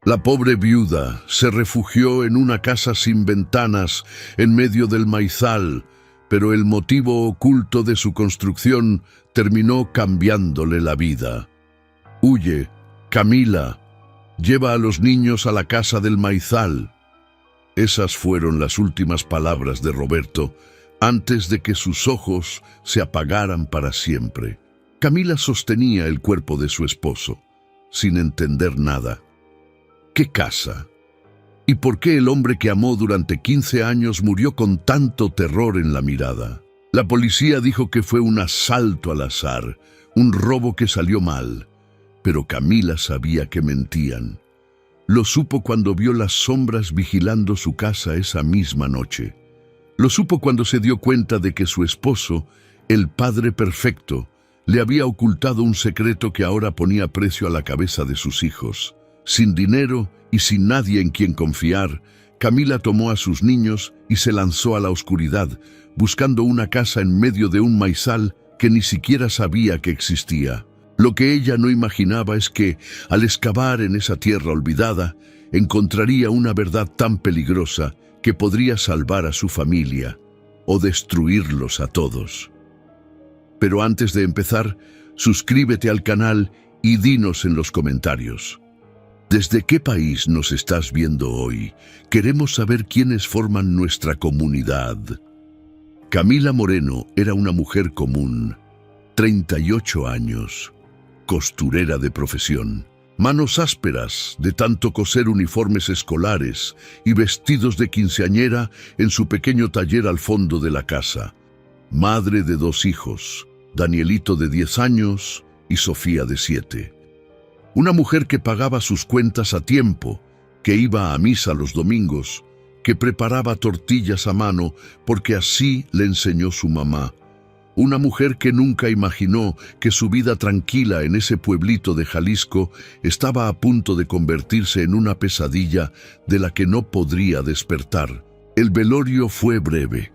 La pobre viuda se refugió en una casa sin ventanas en medio del maizal, pero el motivo oculto de su construcción terminó cambiándole la vida. Huye, Camila, lleva a los niños a la casa del maizal. Esas fueron las últimas palabras de Roberto antes de que sus ojos se apagaran para siempre. Camila sostenía el cuerpo de su esposo, sin entender nada. ¿Qué casa? ¿Y por qué el hombre que amó durante 15 años murió con tanto terror en la mirada? La policía dijo que fue un asalto al azar, un robo que salió mal. Pero Camila sabía que mentían. Lo supo cuando vio las sombras vigilando su casa esa misma noche. Lo supo cuando se dio cuenta de que su esposo, el padre perfecto, le había ocultado un secreto que ahora ponía precio a la cabeza de sus hijos. Sin dinero y sin nadie en quien confiar, Camila tomó a sus niños y se lanzó a la oscuridad, buscando una casa en medio de un maizal que ni siquiera sabía que existía. Lo que ella no imaginaba es que, al excavar en esa tierra olvidada, encontraría una verdad tan peligrosa que podría salvar a su familia o destruirlos a todos. Pero antes de empezar, suscríbete al canal y dinos en los comentarios: ¿desde qué país nos estás viendo hoy? Queremos saber quiénes forman nuestra comunidad. Camila Moreno era una mujer común, 38 años, costurera de profesión, manos ásperas de tanto coser uniformes escolares y vestidos de quinceañera en su pequeño taller al fondo de la casa. Madre de 2 hijos, Danielito de 10 años y Sofía de 7. Una mujer que pagaba sus cuentas a tiempo, que iba a misa los domingos, que preparaba tortillas a mano porque así le enseñó su mamá. Una mujer que nunca imaginó que su vida tranquila en ese pueblito de Jalisco estaba a punto de convertirse en una pesadilla de la que no podría despertar. El velorio fue breve.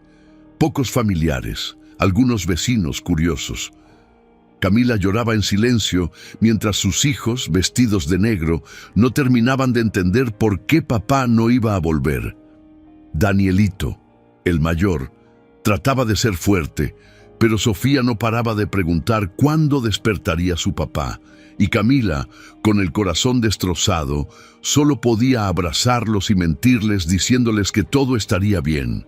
Pocos familiares, algunos vecinos curiosos. Camila lloraba en silencio mientras sus hijos, vestidos de negro, no terminaban de entender por qué papá no iba a volver. Danielito, el mayor, trataba de ser fuerte, pero Sofía no paraba de preguntar cuándo despertaría su papá, y Camila, con el corazón destrozado, solo podía abrazarlos y mentirles diciéndoles que todo estaría bien.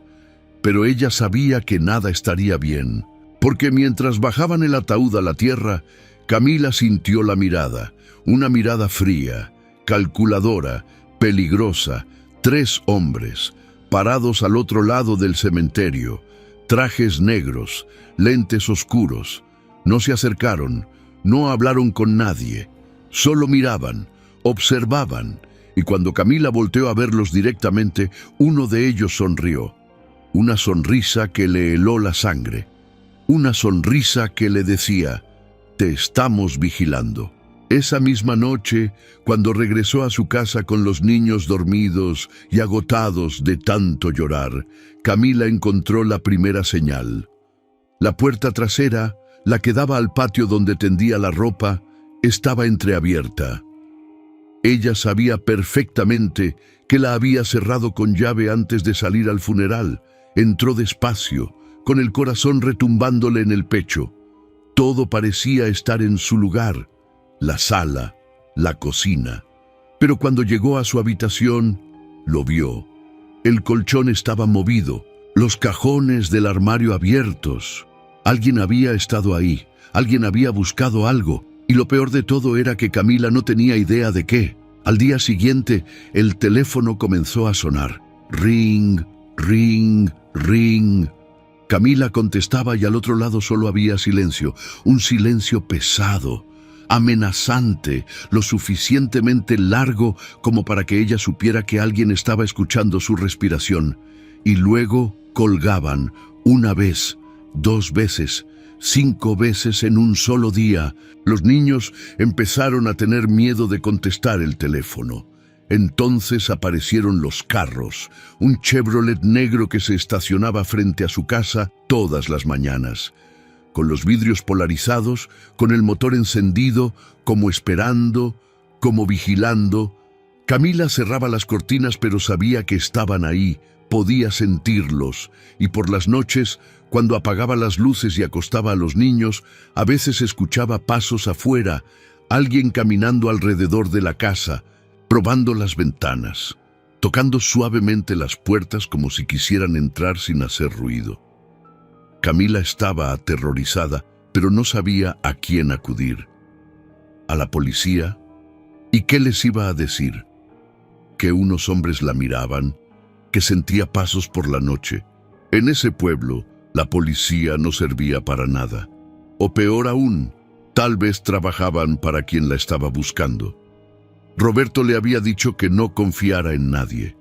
Pero ella sabía que nada estaría bien, porque mientras bajaban el ataúd a la tierra, Camila sintió la mirada, una mirada fría, calculadora, peligrosa. 3 hombres, parados al otro lado del cementerio, trajes negros, lentes oscuros. No se acercaron, no hablaron con nadie, solo miraban, observaban, y cuando Camila volteó a verlos directamente, uno de ellos sonrió. Una sonrisa que le heló la sangre. Una sonrisa que le decía: te estamos vigilando. Esa misma noche, cuando regresó a su casa con los niños dormidos y agotados de tanto llorar, Camila encontró la primera señal. La puerta trasera, la que daba al patio donde tendía la ropa, estaba entreabierta. Ella sabía perfectamente que la había cerrado con llave antes de salir al funeral. Entró despacio, con el corazón retumbándole en el pecho. Todo parecía estar en su lugar: la sala, la cocina. Pero cuando llegó a su habitación, lo vio. El colchón estaba movido, los cajones del armario abiertos. Alguien había estado ahí, alguien había buscado algo, y lo peor de todo era que Camila no tenía idea de qué. Al día siguiente, el teléfono comenzó a sonar. Ring, ring, ring. Camila contestaba y al otro lado solo había silencio, un silencio pesado, amenazante, lo suficientemente largo como para que ella supiera que alguien estaba escuchando su respiración. Y luego colgaban, 1 vez, 2 veces, 5 veces en un solo día. Los niños empezaron a tener miedo de contestar el teléfono. Entonces aparecieron los carros, un Chevrolet negro que se estacionaba frente a su casa todas las mañanas, con los vidrios polarizados, con el motor encendido, como esperando, como vigilando. Camila cerraba las cortinas, pero sabía que estaban ahí, podía sentirlos, y por las noches, cuando apagaba las luces y acostaba a los niños, a veces escuchaba pasos afuera, alguien caminando alrededor de la casa, probando las ventanas, tocando suavemente las puertas como si quisieran entrar sin hacer ruido. Camila estaba aterrorizada, pero no sabía a quién acudir. ¿A la policía? ¿Y qué les iba a decir? Que unos hombres la miraban, que sentía pasos por la noche. En ese pueblo, la policía no servía para nada. O peor aún, tal vez trabajaban para quien la estaba buscando. Roberto le había dicho que no confiara en nadie.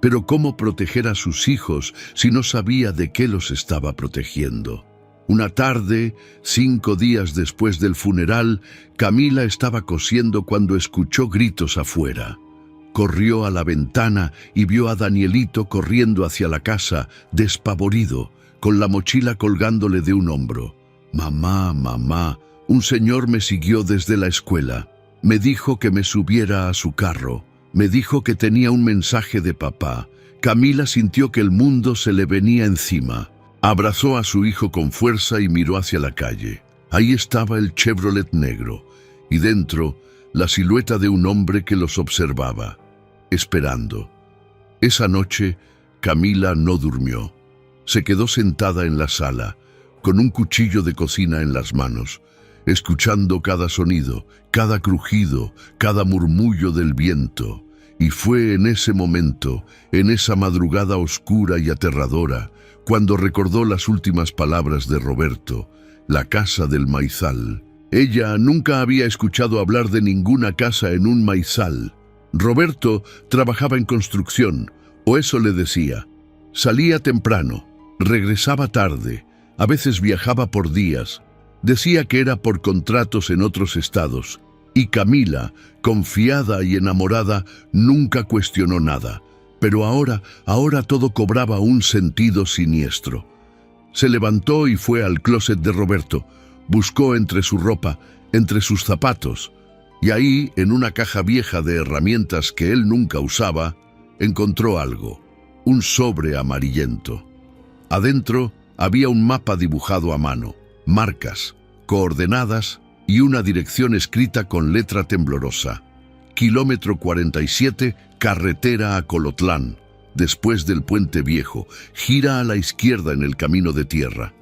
Pero ¿cómo proteger a sus hijos si no sabía de qué los estaba protegiendo? Una tarde, 5 días después del funeral, Camila estaba cosiendo cuando escuchó gritos afuera. Corrió a la ventana y vio a Danielito corriendo hacia la casa, despavorido, con la mochila colgándole de un hombro. «Mamá, mamá, un señor me siguió desde la escuela. Me dijo que me subiera a su carro. Me dijo que tenía un mensaje de papá». Camila sintió que el mundo se le venía encima. Abrazó a su hijo con fuerza y miró hacia la calle. Ahí estaba el Chevrolet negro, y dentro, la silueta de un hombre que los observaba, esperando. Esa noche, Camila no durmió. Se quedó sentada en la sala, con un cuchillo de cocina en las manos, escuchando cada sonido, cada crujido, cada murmullo del viento. Y fue en ese momento, en esa madrugada oscura y aterradora, cuando recordó las últimas palabras de Roberto, la casa del maizal. Ella nunca había escuchado hablar de ninguna casa en un maizal. Roberto trabajaba en construcción, o eso le decía. Salía temprano, regresaba tarde, a veces viajaba por días. Decía que era por contratos en otros estados. Y Camila, confiada y enamorada, nunca cuestionó nada. Pero ahora todo cobraba un sentido siniestro. Se levantó y fue al closet de Roberto. Buscó entre su ropa, entre sus zapatos. Y ahí, en una caja vieja de herramientas que él nunca usaba, encontró algo. Un sobre amarillento. Adentro había un mapa dibujado a mano, marcas, coordenadas y una dirección escrita con letra temblorosa. Kilómetro 47, carretera a Colotlán. Después del puente viejo, gira a la izquierda en el camino de tierra.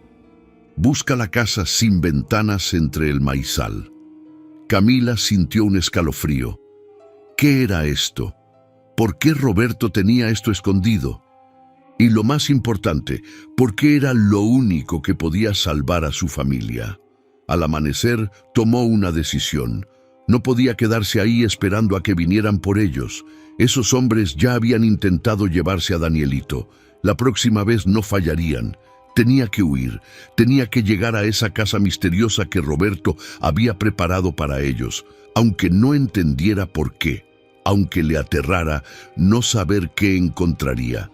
Busca la casa sin ventanas entre el maizal. Camila sintió un escalofrío. ¿Qué era esto? ¿Por qué Roberto tenía esto escondido? Y lo más importante, ¿por qué era lo único que podía salvar a su familia? Al amanecer, tomó una decisión. No podía quedarse ahí esperando a que vinieran por ellos. Esos hombres ya habían intentado llevarse a Danielito. La próxima vez no fallarían. Tenía que huir, tenía que llegar a esa casa misteriosa que Roberto había preparado para ellos, aunque no entendiera por qué, aunque le aterrara no saber qué encontraría.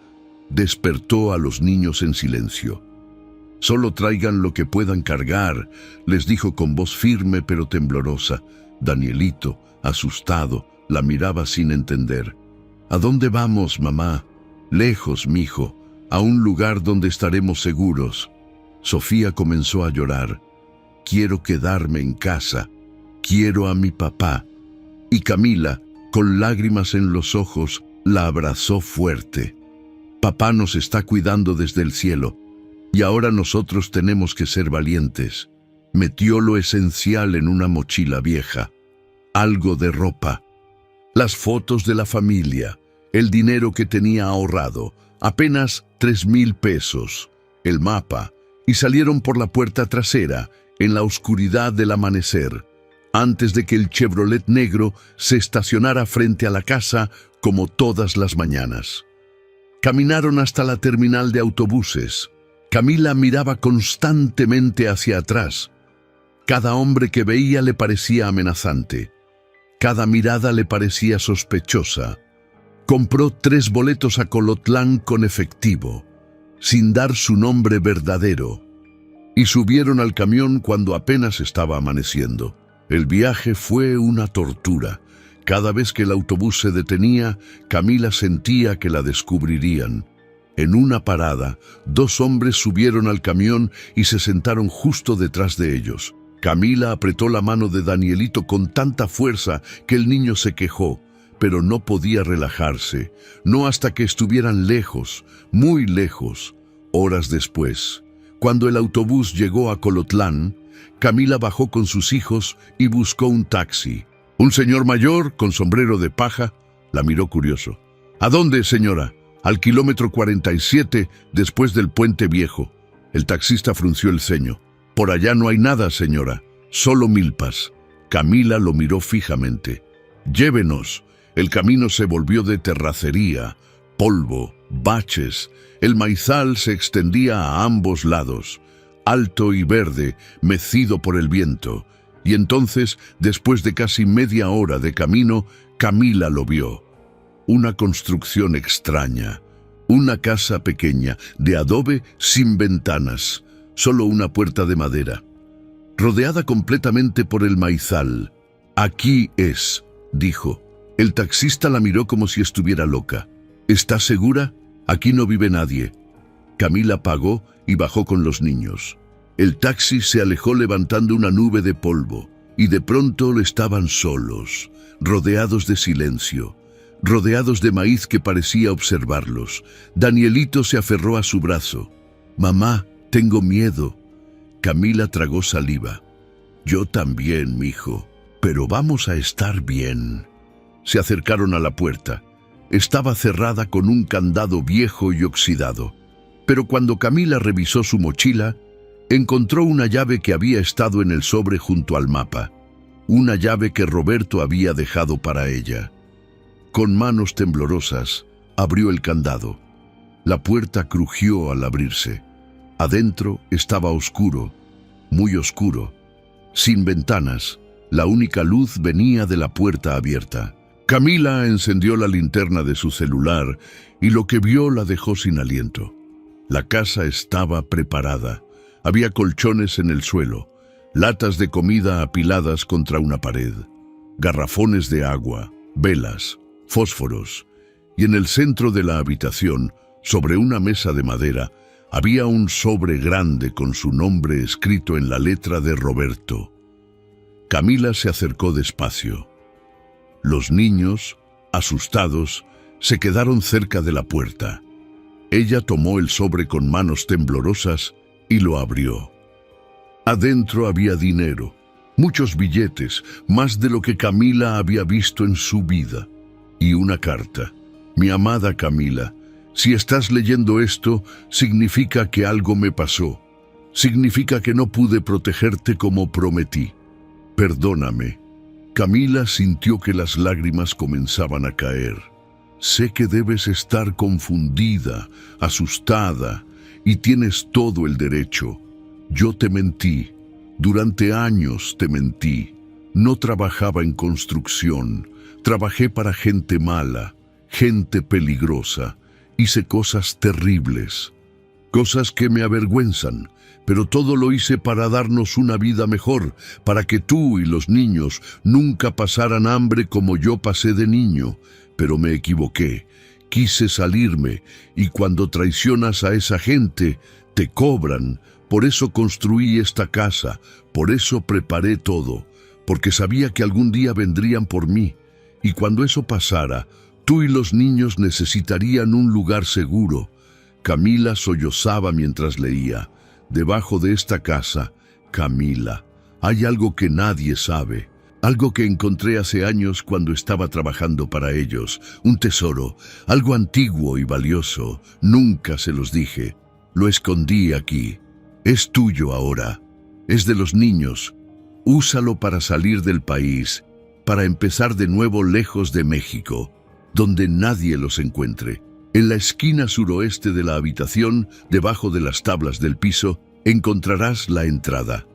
Despertó a los niños en silencio. «Solo traigan lo que puedan cargar», les dijo con voz firme pero temblorosa. Danielito, asustado, la miraba sin entender. «¿A dónde vamos, mamá?» «Lejos, mijo, a un lugar donde estaremos seguros». Sofía comenzó a llorar. «Quiero quedarme en casa. Quiero a mi papá». Y Camila, con lágrimas en los ojos, la abrazó fuerte. «Papá nos está cuidando desde el cielo. Y ahora nosotros tenemos que ser valientes». Metió lo esencial en una mochila vieja. Algo de ropa. Las fotos de la familia. El dinero que tenía ahorrado. Apenas 3,000 pesos. El mapa. Y salieron por la puerta trasera, en la oscuridad del amanecer, antes de que el Chevrolet negro se estacionara frente a la casa como todas las mañanas. Caminaron hasta la terminal de autobuses. Camila miraba constantemente hacia atrás. Cada hombre que veía le parecía amenazante. Cada mirada le parecía sospechosa. Compró 3 boletos a Colotlán con efectivo, sin dar su nombre verdadero, y subieron al camión cuando apenas estaba amaneciendo. El viaje fue una tortura. Cada vez que el autobús se detenía, Camila sentía que la descubrirían. En una parada, dos hombres subieron al camión y se sentaron justo detrás de ellos. Camila apretó la mano de Danielito con tanta fuerza que el niño se quejó, pero no podía relajarse, no hasta que estuvieran lejos, muy lejos. Horas después, cuando el autobús llegó a Colotlán, Camila bajó con sus hijos y buscó un taxi. Un señor mayor, con sombrero de paja, la miró curioso. ¿A dónde, señora? Al kilómetro 47, después del Puente Viejo. El taxista frunció el ceño. Por allá no hay nada, señora, solo milpas. Camila lo miró fijamente. Llévenos. El camino se volvió de terracería, polvo, baches. El maizal se extendía a ambos lados, alto y verde, mecido por el viento. Y entonces, después de casi media hora de camino, Camila lo vio. Una construcción extraña, una casa pequeña, de adobe sin ventanas, solo una puerta de madera, rodeada completamente por el maizal. Aquí es, dijo. El taxista la miró como si estuviera loca. ¿Estás segura? Aquí no vive nadie. Camila pagó y bajó con los niños. El taxi se alejó levantando una nube de polvo, y de pronto estaban solos, rodeados de silencio, rodeados de maíz que parecía observarlos. Danielito se aferró a su brazo. «Mamá, tengo miedo». Camila tragó saliva. «Yo también, mijo, pero vamos a estar bien». Se acercaron a la puerta. Estaba cerrada con un candado viejo y oxidado. Pero cuando Camila revisó su mochila, encontró una llave que había estado en el sobre junto al mapa. Una llave que Roberto había dejado para ella. Con manos temblorosas, abrió el candado. La puerta crujió al abrirse. Adentro estaba oscuro, muy oscuro. Sin ventanas, la única luz venía de la puerta abierta. Camila encendió la linterna de su celular y lo que vio la dejó sin aliento. La casa estaba preparada. Había colchones en el suelo, latas de comida apiladas contra una pared, garrafones de agua, velas, fósforos, y en el centro de la habitación, sobre una mesa de madera, había un sobre grande con su nombre escrito en la letra de Roberto. Camila se acercó despacio. Los niños, asustados, se quedaron cerca de la puerta. Ella tomó el sobre con manos temblorosas y lo abrió. Adentro había dinero, muchos billetes, más de lo que Camila había visto en su vida. Y una carta. Mi amada Camila, si estás leyendo esto, significa que algo me pasó. Significa que no pude protegerte como prometí. Perdóname. Camila sintió que las lágrimas comenzaban a caer. Sé que debes estar confundida, asustada, y tienes todo el derecho. Yo te mentí. Durante años te mentí. No trabajaba en construcción. Trabajé para gente mala, gente peligrosa. Hice cosas terribles, cosas que me avergüenzan, pero todo lo hice para darnos una vida mejor, para que tú y los niños nunca pasaran hambre como yo pasé de niño. Pero me equivoqué, quise salirme, y cuando traicionas a esa gente, te cobran. Por eso construí esta casa, por eso preparé todo, porque sabía que algún día vendrían por mí, y cuando eso pasara, tú y los niños necesitarían un lugar seguro. Camila sollozaba mientras leía. Debajo de esta casa, Camila, hay algo que nadie sabe. Algo que encontré hace años cuando estaba trabajando para ellos. Un tesoro, algo antiguo y valioso. Nunca se los dije. Lo escondí aquí. Es tuyo ahora. Es de los niños. Úsalo para salir del país, para empezar de nuevo lejos de México, donde nadie los encuentre. En la esquina suroeste de la habitación, debajo de las tablas del piso, encontrarás la entrada.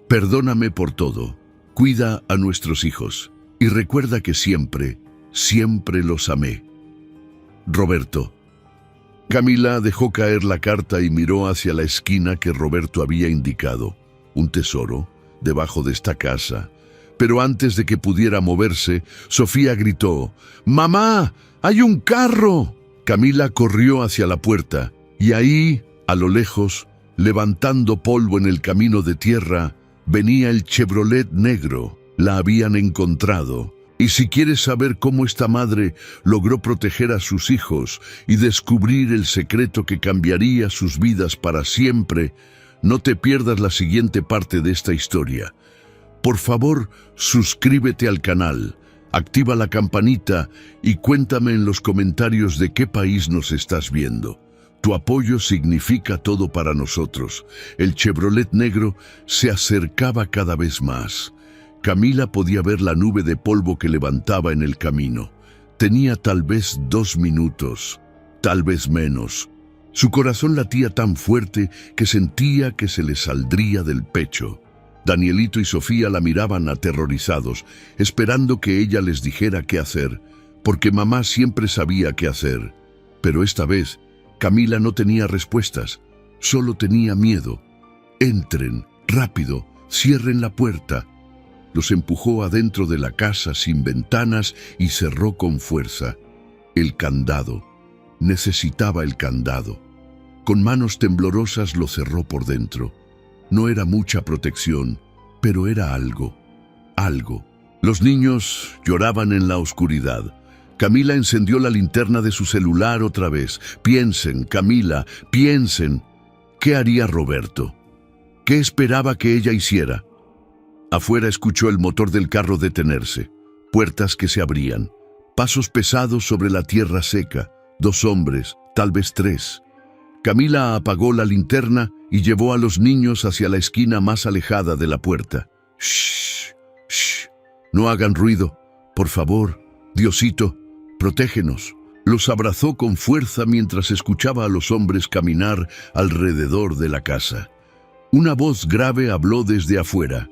Perdóname por todo. Cuida a nuestros hijos y recuerda que siempre, siempre los amé. Roberto. Camila dejó caer la carta y miró hacia la esquina que Roberto había indicado. Un tesoro, debajo de esta casa. Pero antes de que pudiera moverse, Sofía gritó: «¡Mamá! ¡Hay un carro!». Camila corrió hacia la puerta, y ahí, a lo lejos, levantando polvo en el camino de tierra, venía el Chevrolet negro. La habían encontrado. Y si quieres saber cómo esta madre logró proteger a sus hijos y descubrir el secreto que cambiaría sus vidas para siempre, no te pierdas la siguiente parte de esta historia. Por favor, suscríbete al canal, activa la campanita y cuéntame en los comentarios de qué país nos estás viendo. Tu apoyo significa todo para nosotros. El Chevrolet negro se acercaba cada vez más. Camila podía ver la nube de polvo que levantaba en el camino. Tenía tal vez 2 minutos, tal vez menos. Su corazón latía tan fuerte que sentía que se le saldría del pecho. Danielito y Sofía la miraban aterrorizados, esperando que ella les dijera qué hacer, porque mamá siempre sabía qué hacer. Pero esta vez, Camila no tenía respuestas, solo tenía miedo. «Entren, rápido, cierren la puerta». Los empujó adentro de la casa sin ventanas y cerró con fuerza. El candado. Necesitaba el candado. Con manos temblorosas lo cerró por dentro. No era mucha protección, pero era algo. Algo. Los niños lloraban en la oscuridad. Camila encendió la linterna de su celular otra vez. Piensen, Camila, piensen. ¿Qué haría Roberto? ¿Qué esperaba que ella hiciera? Afuera escuchó el motor del carro detenerse, puertas que se abrían, pasos pesados sobre la tierra seca, 2 hombres, tal vez 3. Camila apagó la linterna y llevó a los niños hacia la esquina más alejada de la puerta. «Shh, shh, no hagan ruido, por favor, Diosito, protégenos». Los abrazó con fuerza mientras escuchaba a los hombres caminar alrededor de la casa. Una voz grave habló desde afuera.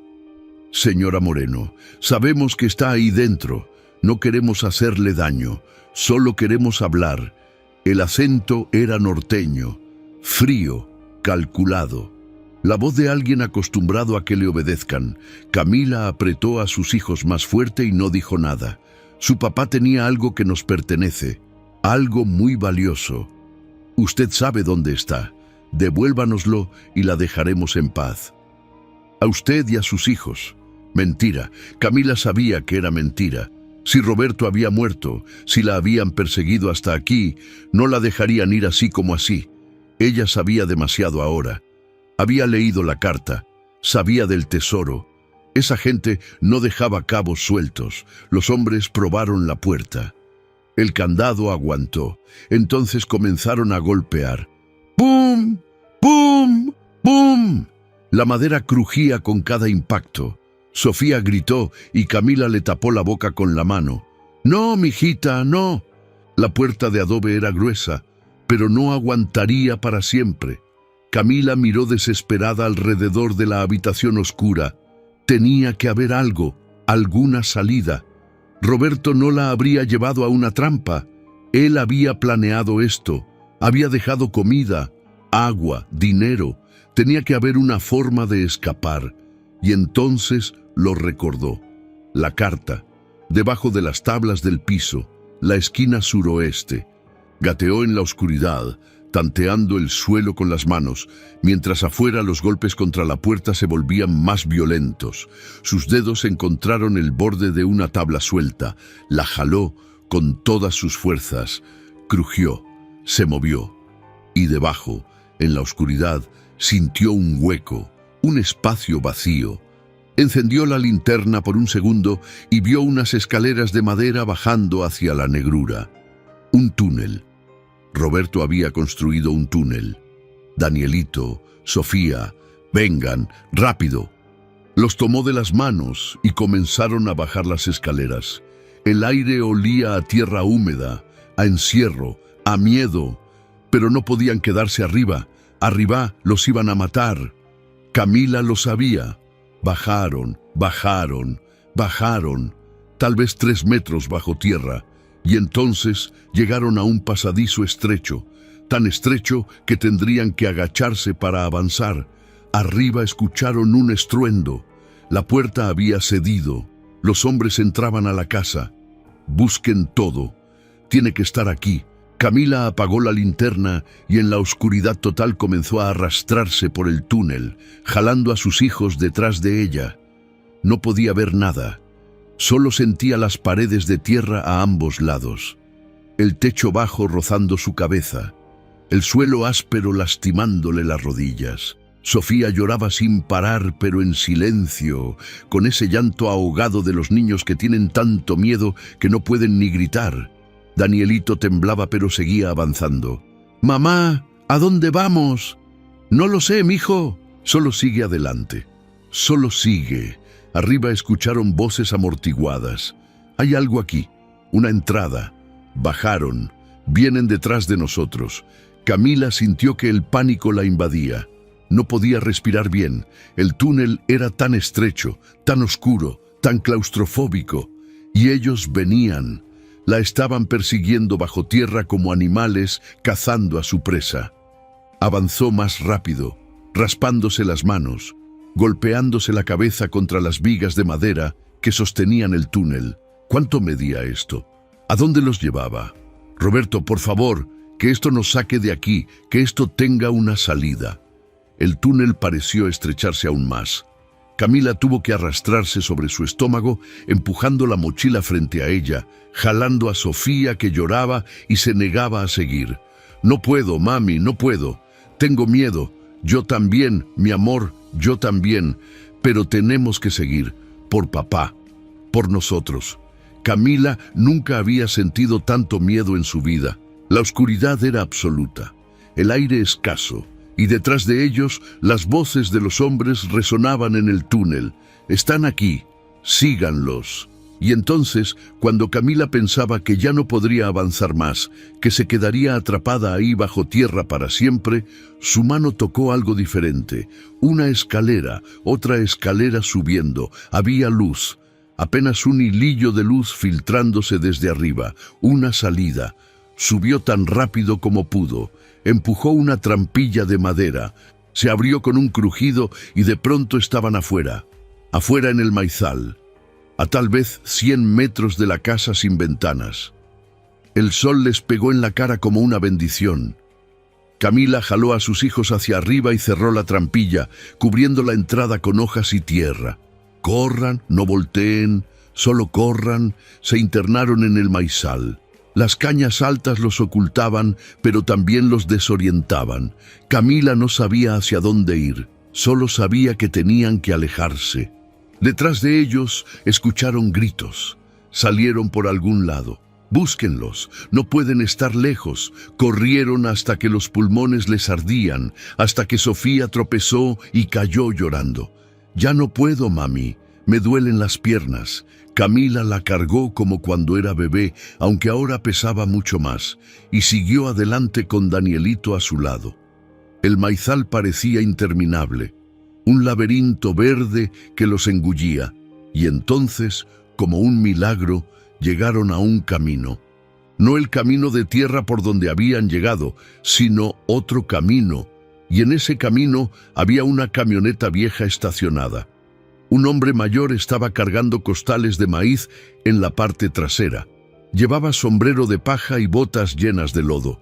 «Señora Moreno, sabemos que está ahí dentro. No queremos hacerle daño, solo queremos hablar». El acento era norteño, frío, calculado. La voz de alguien acostumbrado a que le obedezcan. Camila apretó a sus hijos más fuerte y no dijo nada. Su papá tenía algo que nos pertenece, algo muy valioso. «Usted sabe dónde está. Devuélvanoslo y la dejaremos en paz». «A usted y a sus hijos». Mentira. Camila sabía que era mentira. Si Roberto había muerto, si la habían perseguido hasta aquí, no la dejarían ir así como así. Ella sabía demasiado ahora. Había leído la carta, sabía del tesoro. Esa gente no dejaba cabos sueltos. Los hombres probaron la puerta. El candado aguantó. Entonces comenzaron a golpear. ¡Pum! ¡Pum! ¡Pum! La madera crujía con cada impacto. Sofía gritó y Camila le tapó la boca con la mano. «No, mijita, no». La puerta de adobe era gruesa, pero no aguantaría para siempre. Camila miró desesperada alrededor de la habitación oscura. Tenía que haber algo, alguna salida. Roberto no la habría llevado a una trampa. Él había planeado esto. Había dejado comida, agua, dinero. Tenía que haber una forma de escapar. Y entonces lo recordó. La carta, debajo de las tablas del piso, la esquina suroeste. Gateó en la oscuridad, tanteando el suelo con las manos, mientras afuera los golpes contra la puerta se volvían más violentos. Sus dedos encontraron el borde de una tabla suelta. La jaló con todas sus fuerzas. Crujió, se movió. Y debajo, en la oscuridad, sintió un hueco, un espacio vacío. Encendió la linterna por un segundo y vio unas escaleras de madera bajando hacia la negrura. Un túnel. Roberto había construido un túnel. Danielito, Sofía, vengan, rápido. Los tomó de las manos y comenzaron a bajar las escaleras. El aire olía a tierra húmeda, a encierro, a miedo, pero no podían quedarse arriba. Arriba los iban a matar. Camila lo sabía. Bajaron, bajaron, bajaron, tal vez 3 metros bajo tierra, y entonces llegaron a un pasadizo estrecho, tan estrecho que tendrían que agacharse para avanzar. Arriba escucharon un estruendo. La puerta había cedido. Los hombres entraban a la casa. Busquen todo. Tiene que estar aquí. Camila apagó la linterna y en la oscuridad total comenzó a arrastrarse por el túnel, jalando a sus hijos detrás de ella. No podía ver nada. Solo sentía las paredes de tierra a ambos lados, el techo bajo rozando su cabeza, el suelo áspero lastimándole las rodillas. Sofía lloraba sin parar, pero en silencio, con ese llanto ahogado de los niños que tienen tanto miedo que no pueden ni gritar. Danielito temblaba, pero seguía avanzando. «Mamá, ¿a dónde vamos?» «No lo sé, mijo». «Solo sigue adelante. Solo sigue». Arriba escucharon voces amortiguadas. «Hay algo aquí. Una entrada». Bajaron. «Vienen detrás de nosotros». Camila sintió que el pánico la invadía. No podía respirar bien. El túnel era tan estrecho, tan oscuro, tan claustrofóbico. Y ellos venían. La estaban persiguiendo bajo tierra como animales cazando a su presa. Avanzó más rápido, raspándose las manos, golpeándose la cabeza contra las vigas de madera que sostenían el túnel. ¿Cuánto medía esto? ¿A dónde los llevaba? «Roberto, por favor, que esto nos saque de aquí, que esto tenga una salida». El túnel pareció estrecharse aún más. Camila tuvo que arrastrarse sobre su estómago, empujando la mochila frente a ella, jalando a Sofía, que lloraba y se negaba a seguir. «No puedo, mami, no puedo. Tengo miedo. Yo también, mi amor, yo también. Pero tenemos que seguir, por papá, por nosotros». Camila nunca había sentido tanto miedo en su vida. La oscuridad era absoluta, el aire escaso, y detrás de ellos las voces de los hombres resonaban en el túnel. «Están aquí, síganlos». Y entonces, cuando Camila pensaba que ya no podría avanzar más, que se quedaría atrapada ahí bajo tierra para siempre, su mano tocó algo diferente. Una escalera, otra escalera subiendo. Había luz, apenas un hilillo de luz filtrándose desde arriba, una salida. Subió tan rápido como pudo. Empujó una trampilla de madera. Se abrió con un crujido y de pronto estaban afuera. Afuera en el maizal, a tal vez 100 metros de la casa sin ventanas. El sol les pegó en la cara como una bendición. Camila jaló a sus hijos hacia arriba y cerró la trampilla, cubriendo la entrada con hojas y tierra. «Corran, no volteen, solo corran». Se internaron en el maizal. Las cañas altas los ocultaban, pero también los desorientaban. Camila no sabía hacia dónde ir, solo sabía que tenían que alejarse. Detrás de ellos escucharon gritos. Salieron por algún lado. «Búsquenlos, no pueden estar lejos». Corrieron hasta que los pulmones les ardían, hasta que Sofía tropezó y cayó llorando. «Ya no puedo, mami, me duelen las piernas». Camila la cargó como cuando era bebé, aunque ahora pesaba mucho más, y siguió adelante con Danielito a su lado. El maizal parecía interminable, un laberinto verde que los engullía, y entonces, como un milagro, llegaron a un camino. No el camino de tierra por donde habían llegado, sino otro camino, y en ese camino había una camioneta vieja estacionada. Un hombre mayor estaba cargando costales de maíz en la parte trasera. Llevaba sombrero de paja y botas llenas de lodo.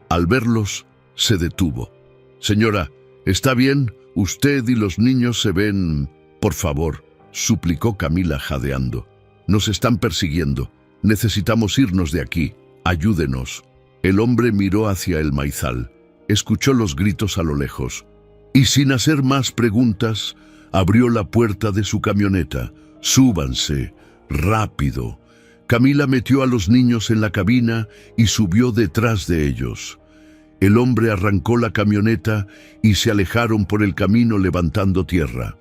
Al verlos, se detuvo. «Señora, ¿está bien? Usted y los niños se ven...» «Por favor», suplicó Camila jadeando. «Nos están persiguiendo. Necesitamos irnos de aquí. Ayúdenos». El hombre miró hacia el maizal. Escuchó los gritos a lo lejos. Y sin hacer más preguntas, abrió la puerta de su camioneta. «Súbanse, rápido». Camila metió a los niños en la cabina y subió detrás de ellos. El hombre arrancó la camioneta y se alejaron por el camino levantando tierra.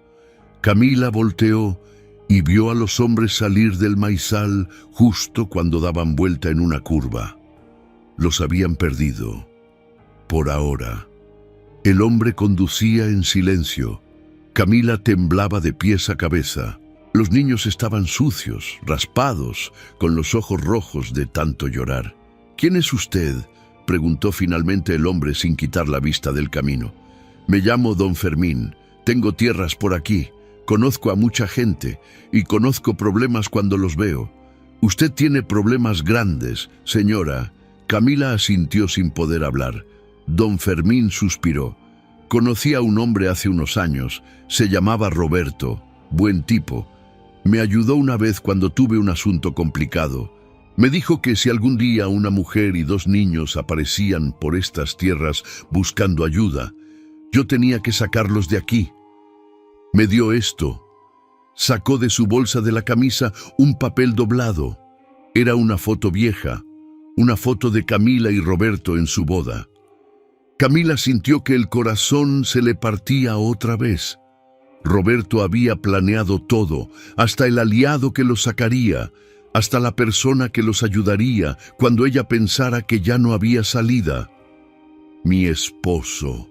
Camila volteó y vio a los hombres salir del maizal justo cuando daban vuelta en una curva. Los habían perdido. Por ahora. El hombre conducía en silencio. Camila temblaba de pies a cabeza. Los niños estaban sucios, raspados, con los ojos rojos de tanto llorar. «¿Quién es usted?», preguntó finalmente el hombre sin quitar la vista del camino. «Me llamo Don Fermín. Tengo tierras por aquí. Conozco a mucha gente y conozco problemas cuando los veo. Usted tiene problemas grandes, señora. Camila asintió sin poder hablar. Don Fermín suspiró. Conocí a un hombre hace unos años. Se llamaba Roberto. Buen tipo. Me ayudó una vez cuando tuve un asunto complicado. Me dijo que si algún día una mujer y 2 niños aparecían por estas tierras buscando ayuda, yo tenía que sacarlos de aquí. Me dio esto. Sacó de su bolsa de la camisa un papel doblado. Era una foto vieja, una foto de Camila y Roberto en su boda. Camila sintió que el corazón se le partía otra vez. Roberto había planeado todo, hasta el aliado que los sacaría, hasta la persona que los ayudaría cuando ella pensara que ya no había salida. Mi esposo,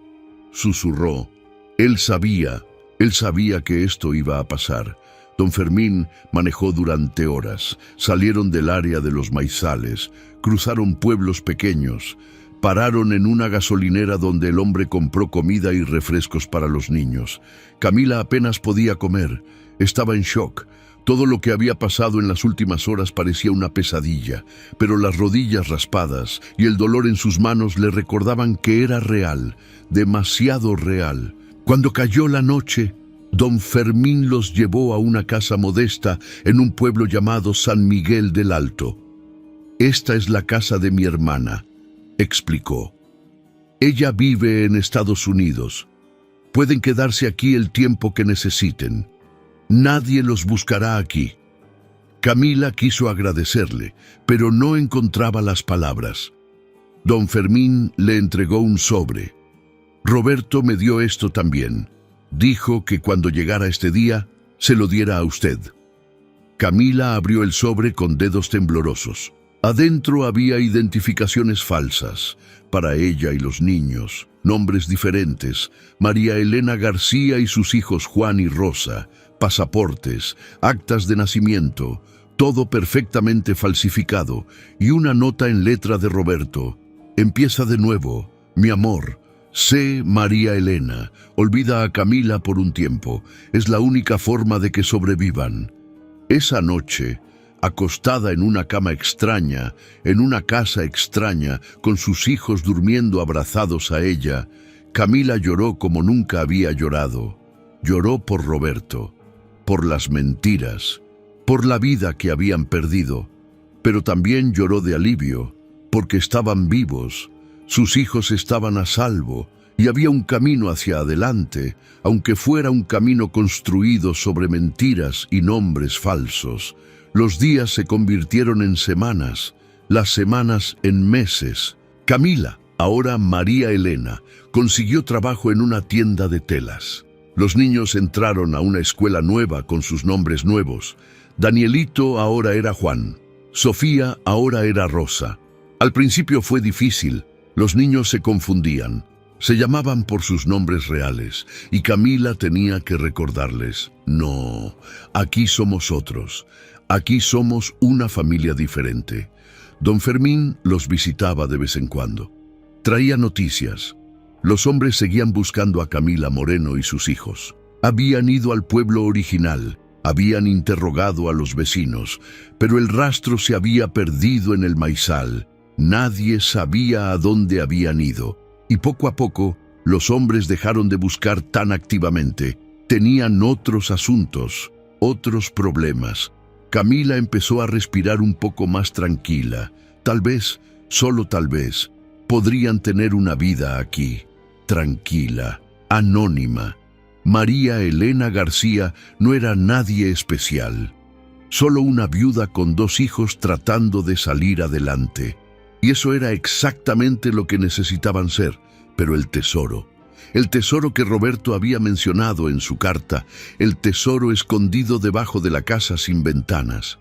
susurró. Él sabía que esto iba a pasar. Don Fermín manejó durante horas. Salieron del área de los maizales, cruzaron pueblos pequeños, pararon en una gasolinera donde el hombre compró comida y refrescos para los niños. Camila apenas podía comer, estaba en shock. Todo lo que había pasado en las últimas horas parecía una pesadilla, pero las rodillas raspadas y el dolor en sus manos le recordaban que era real, demasiado real. Cuando cayó la noche, Don Fermín los llevó a una casa modesta en un pueblo llamado San Miguel del Alto. «Esta es la casa de mi hermana», explicó. «Ella vive en Estados Unidos. Pueden quedarse aquí el tiempo que necesiten. Nadie los buscará aquí». Camila quiso agradecerle, pero no encontraba las palabras. Don Fermín le entregó un sobre. «Roberto me dio esto también. Dijo que cuando llegara este día, se lo diera a usted». Camila abrió el sobre con dedos temblorosos. Adentro había identificaciones falsas, para ella y los niños, nombres diferentes, María Elena García y sus hijos Juan y Rosa, pasaportes, actas de nacimiento, todo perfectamente falsificado, y una nota en letra de Roberto. «Empieza de nuevo, mi amor. Sé María Elena, olvida a Camila por un tiempo, es la única forma de que sobrevivan». Esa noche, acostada en una cama extraña, en una casa extraña, con sus hijos durmiendo abrazados a ella, Camila lloró como nunca había llorado. Lloró por Roberto, por las mentiras, por la vida que habían perdido, pero también lloró de alivio, porque estaban vivos. Sus hijos estaban a salvo y había un camino hacia adelante, aunque fuera un camino construido sobre mentiras y nombres falsos. Los días se convirtieron en semanas, las semanas en meses. Camila, ahora María Elena, consiguió trabajo en una tienda de telas. Los niños entraron a una escuela nueva con sus nombres nuevos. Danielito ahora era Juan, Sofía ahora era Rosa. Al principio fue difícil. Los niños se confundían, se llamaban por sus nombres reales, y Camila tenía que recordarles: no, aquí somos otros, aquí somos una familia diferente. Don Fermín los visitaba de vez en cuando. Traía noticias. Los hombres seguían buscando a Camila Moreno y sus hijos. Habían ido al pueblo original, habían interrogado a los vecinos, pero el rastro se había perdido en el maizal. Nadie sabía a dónde habían ido, y poco a poco los hombres dejaron de buscar tan activamente. Tenían otros asuntos, otros problemas. Camila empezó a respirar un poco más tranquila. Tal vez, solo tal vez, podrían tener una vida aquí, tranquila, anónima. María Elena García no era nadie especial, solo una viuda con 2 hijos tratando de salir adelante. Y eso era exactamente lo que necesitaban ser, pero el tesoro que Roberto había mencionado en su carta, el tesoro escondido debajo de la casa sin ventanas.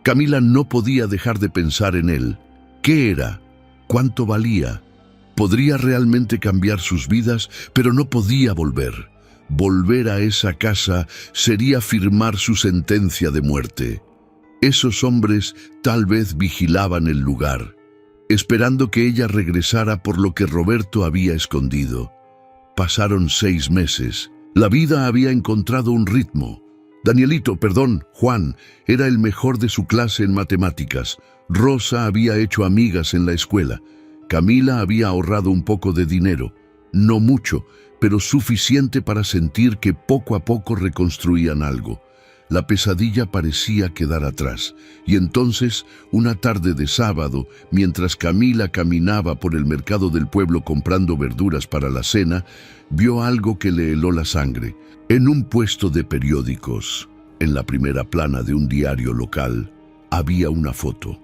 Camila no podía dejar de pensar en él. ¿Qué era? ¿Cuánto valía? Podría realmente cambiar sus vidas, pero no podía volver. Volver a esa casa sería firmar su sentencia de muerte. Esos hombres tal vez vigilaban el lugar, esperando que ella regresara por lo que Roberto había escondido. Pasaron 6 meses, La vida había encontrado un ritmo. Juan, era el mejor de su clase en matemáticas. Rosa había hecho amigas en la escuela. Camila había ahorrado un poco de dinero. No mucho, pero suficiente para sentir que poco a poco reconstruían algo. La pesadilla parecía quedar atrás, y entonces, una tarde de sábado, mientras Camila caminaba por el mercado del pueblo comprando verduras para la cena, vio algo que le heló la sangre. En un puesto de periódicos, en la primera plana de un diario local, había una foto.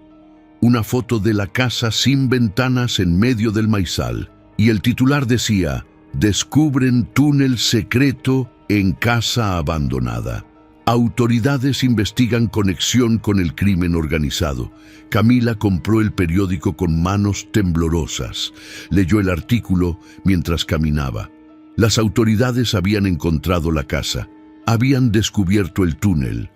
Una foto de la casa sin ventanas en medio del maizal, y el titular decía: «Descubren túnel secreto en casa abandonada». Autoridades investigan conexión con el crimen organizado. Camila compró el periódico con manos temblorosas. Leyó el artículo mientras caminaba. Las autoridades habían encontrado la casa, habían descubierto el túnel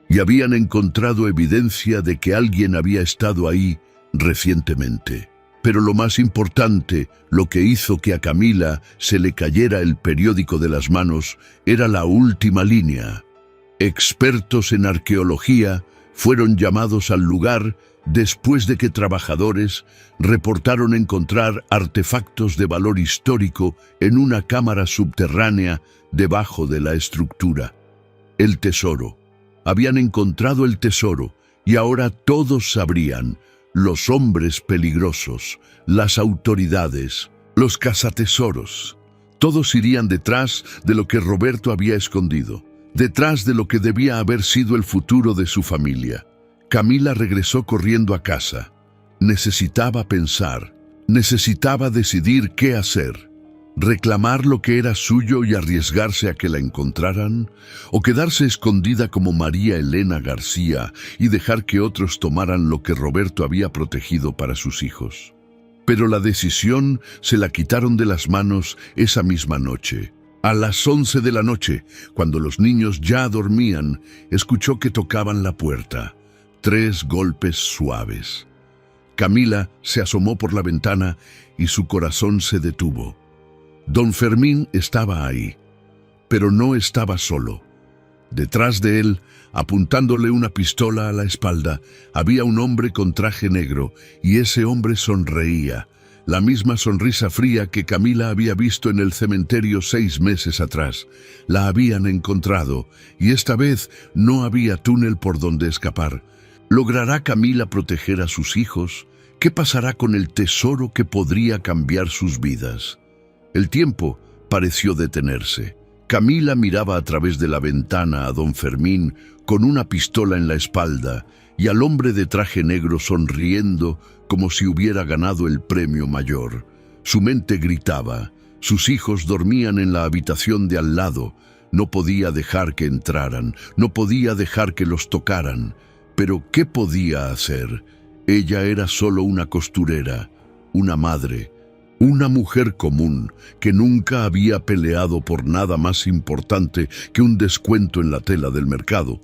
y habían encontrado evidencia de que alguien había estado ahí recientemente. Pero lo más importante, lo que hizo que a Camila se le cayera el periódico de las manos, era la última línea. Expertos en arqueología fueron llamados al lugar después de que trabajadores reportaron encontrar artefactos de valor histórico en una cámara subterránea debajo de la estructura. El tesoro. Habían encontrado el tesoro y ahora todos sabrían: los hombres peligrosos, las autoridades, los cazatesoros. Todos irían detrás de lo que Roberto había escondido, detrás de lo que debía haber sido el futuro de su familia. Camila regresó corriendo a casa. Necesitaba pensar, necesitaba decidir qué hacer. ¿Reclamar lo que era suyo y arriesgarse a que la encontraran? ¿O quedarse escondida como María Elena García y dejar que otros tomaran lo que Roberto había protegido para sus hijos? Pero la decisión se la quitaron de las manos esa misma noche. A las 11 de la noche, cuando los niños ya dormían, escuchó que tocaban la puerta. 3 golpes suaves. Camila se asomó por la ventana y su corazón se detuvo. Don Fermín estaba ahí, pero no estaba solo. Detrás de él, apuntándole una pistola a la espalda, había un hombre con traje negro, y ese hombre sonreía. La misma sonrisa fría que Camila había visto en el cementerio 6 meses atrás. La habían encontrado, y esta vez no había túnel por donde escapar. ¿Logrará Camila proteger a sus hijos? ¿Qué pasará con el tesoro que podría cambiar sus vidas? El tiempo pareció detenerse. Camila miraba a través de la ventana a don Fermín con una pistola en la espalda y al hombre de traje negro sonriendo como si hubiera ganado el premio mayor. Su mente gritaba. Sus hijos dormían en la habitación de al lado. No podía dejar que entraran, no podía dejar que los tocaran. Pero ¿qué podía hacer? Ella era solo una costurera, una madre, una mujer común que nunca había peleado por nada más importante que un descuento en la tela del mercado.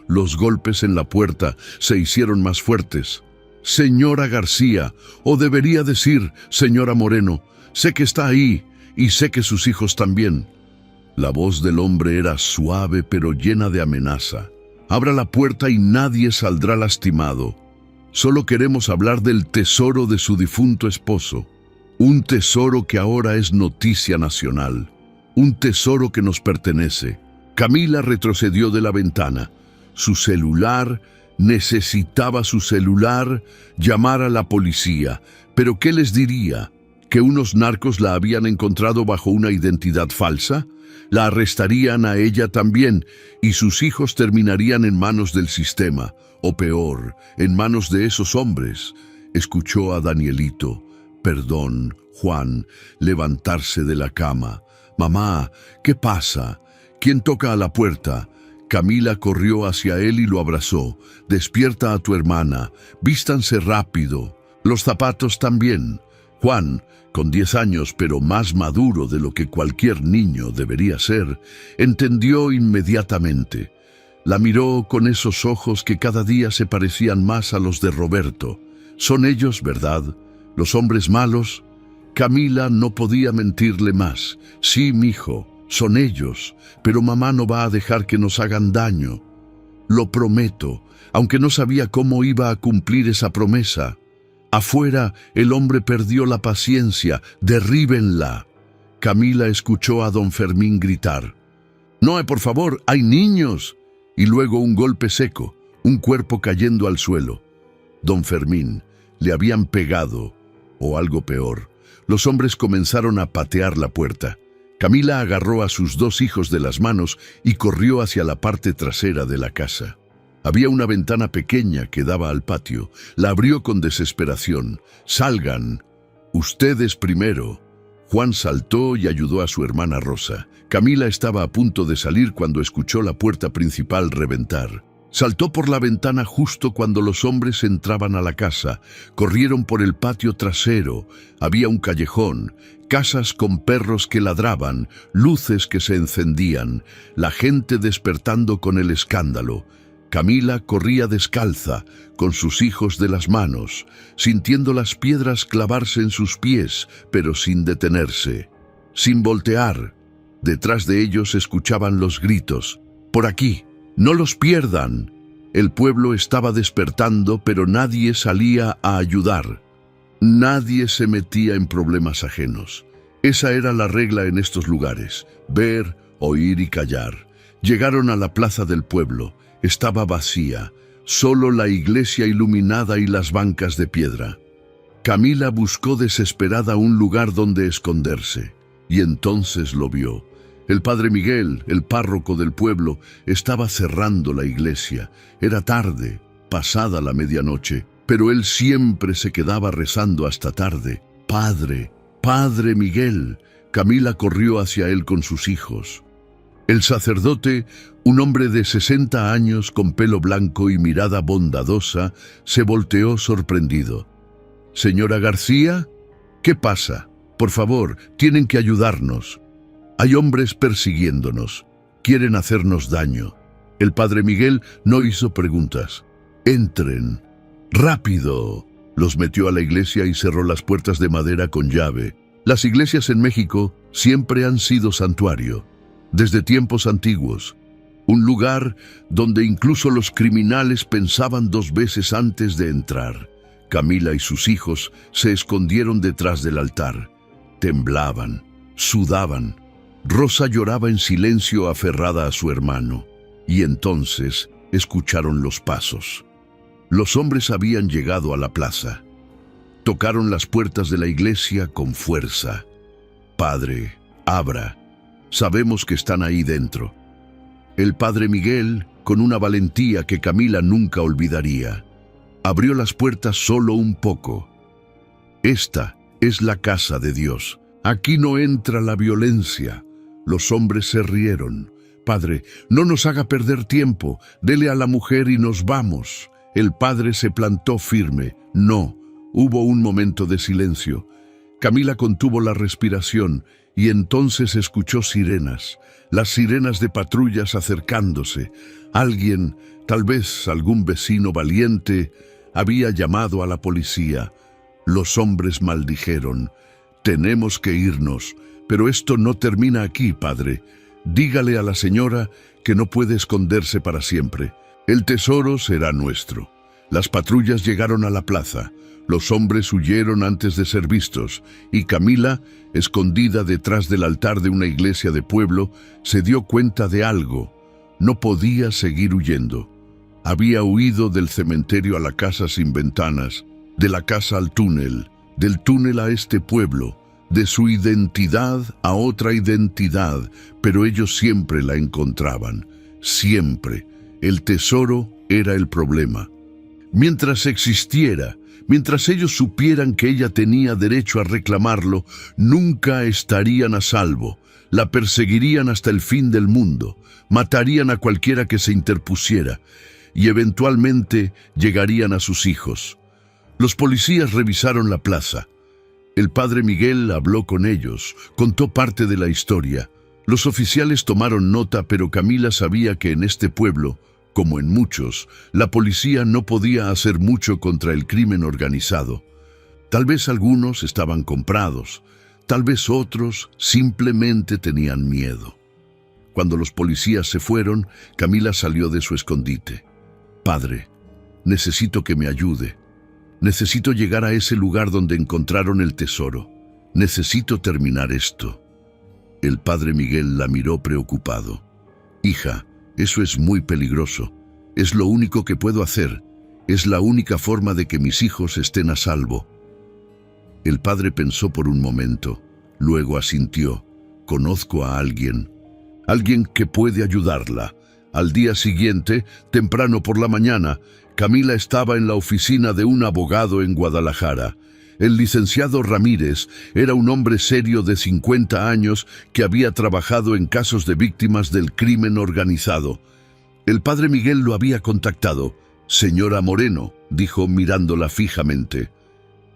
Los golpes en la puerta se hicieron más fuertes. «Señora García, o debería decir, señora Moreno, sé que está ahí y sé que sus hijos también». La voz del hombre era suave pero llena de amenaza. «Abra la puerta y nadie saldrá lastimado. Solo queremos hablar del tesoro de su difunto esposo. Un tesoro que ahora es noticia nacional. Un tesoro que nos pertenece». Camila retrocedió de la ventana. Su celular, necesitaba su celular, llamar a la policía. ¿Pero qué les diría? ¿Que unos narcos la habían encontrado bajo una identidad falsa? La arrestarían a ella también, y sus hijos terminarían en manos del sistema, o peor, en manos de esos hombres. Escuchó a Danielito, perdón, Juan, levantarse de la cama. «Mamá, ¿qué pasa? ¿Quién toca a la puerta?» Camila corrió hacia él y lo abrazó. «Despierta a tu hermana, vístanse rápido. Los zapatos también». Juan, con 10 años pero más maduro de lo que cualquier niño debería ser, entendió inmediatamente. La miró con esos ojos que cada día se parecían más a los de Roberto. «Son ellos, ¿verdad? ¿Los hombres malos?» Camila no podía mentirle más. «Sí, mijo, Son ellos, pero mamá no va a dejar que nos hagan daño. Lo prometo, aunque no sabía cómo iba a cumplir esa promesa. Afuera, el hombre perdió la paciencia. ¡Derríbenla! Camila escuchó a don Fermín gritar: «¡No, por favor, hay niños!» Y luego un golpe seco, un cuerpo cayendo al suelo. Don Fermín, le habían pegado, o algo peor. Los hombres comenzaron a patear la puerta. Camila agarró a sus dos hijos de las manos y corrió hacia la parte trasera de la casa. Había una ventana pequeña que daba al patio. La abrió con desesperación. «¡Salgan! Ustedes primero». Juan saltó y ayudó a su hermana Rosa. Camila estaba a punto de salir cuando escuchó la puerta principal reventar. Saltó por la ventana justo cuando los hombres entraban a la casa. Corrieron por el patio trasero. Había un callejón, casas con perros que ladraban, luces que se encendían, la gente despertando con el escándalo. Camila corría descalza, con sus hijos de las manos, sintiendo las piedras clavarse en sus pies, pero sin detenerse, sin voltear. Detrás de ellos escuchaban los gritos: «¡Por aquí! ¡No los pierdan!». El pueblo estaba despertando, pero nadie salía a ayudar. Nadie se metía en problemas ajenos. Esa era la regla en estos lugares: ver, oír y callar. Llegaron a la plaza del pueblo. Estaba vacía, solo la iglesia iluminada y las bancas de piedra. Camila buscó desesperada un lugar donde esconderse, y entonces lo vio. El padre Miguel, el párroco del pueblo, estaba cerrando la iglesia. Era tarde, pasada la medianoche, pero él siempre se quedaba rezando hasta tarde. «Padre, Padre Miguel». Camila corrió hacia él con sus hijos. El sacerdote, un hombre de 60 años con pelo blanco y mirada bondadosa, se volteó sorprendido. «Señora García, ¿qué pasa? Por favor, tienen que ayudarnos. Hay hombres persiguiéndonos. Quieren hacernos daño». El padre Miguel no hizo preguntas. «Entren. ¡Rápido!». Los metió a la iglesia y cerró las puertas de madera con llave. Las iglesias en México siempre han sido santuario. Desde tiempos antiguos, un lugar donde incluso los criminales pensaban dos veces antes de entrar. Camila y sus hijos se escondieron detrás del altar. Temblaban, sudaban. Rosa lloraba en silencio aferrada a su hermano. Y entonces escucharon los pasos. Los hombres habían llegado a la plaza. Tocaron las puertas de la iglesia con fuerza. «Padre, abra. Sabemos que están ahí dentro». El padre Miguel, con una valentía que Camila nunca olvidaría, abrió las puertas solo un poco. «Esta es la casa de Dios. Aquí no entra la violencia». Los hombres se rieron. «Padre, no nos haga perder tiempo. Dele a la mujer y nos vamos». El padre se plantó firme. «No». Hubo un momento de silencio. Camila contuvo la respiración y entonces escuchó sirenas, las sirenas de patrullas acercándose. Alguien, tal vez algún vecino valiente, había llamado a la policía. Los hombres maldijeron: «Tenemos que irnos, pero esto no termina aquí, padre. Dígale a la señora que no puede esconderse para siempre. El tesoro será nuestro». Las patrullas llegaron a la plaza. Los hombres huyeron antes de ser vistos, y Camila, escondida detrás del altar de una iglesia de pueblo, se dio cuenta de algo. No podía seguir huyendo. Había huido del cementerio a la casa sin ventanas, de la casa al túnel, del túnel a este pueblo, de su identidad a otra identidad, pero ellos siempre la encontraban. Siempre. El tesoro era el problema. Mientras existiera, mientras ellos supieran que ella tenía derecho a reclamarlo, nunca estarían a salvo. La perseguirían hasta el fin del mundo, matarían a cualquiera que se interpusiera, y eventualmente llegarían a sus hijos. Los policías revisaron la plaza. El padre Miguel habló con ellos, contó parte de la historia. Los oficiales tomaron nota, pero Camila sabía que en este pueblo, como en muchos, la policía no podía hacer mucho contra el crimen organizado. Tal vez algunos estaban comprados, tal vez otros simplemente tenían miedo. Cuando los policías se fueron, Camila salió de su escondite. «Padre, necesito que me ayude. Necesito llegar a ese lugar donde encontraron el tesoro. Necesito terminar esto». El padre Miguel la miró preocupado. «Hija, eso es muy peligroso. Es lo único que puedo hacer. Es la única forma de que mis hijos estén a salvo». El padre pensó por un momento, luego asintió. «Conozco a alguien que puede ayudarla». Al día siguiente, temprano por la mañana, Camila estaba en la oficina de un abogado en Guadalajara. El licenciado Ramírez era un hombre serio de 50 años que había trabajado en casos de víctimas del crimen organizado. El padre Miguel lo había contactado. «Señora Moreno», dijo mirándola fijamente,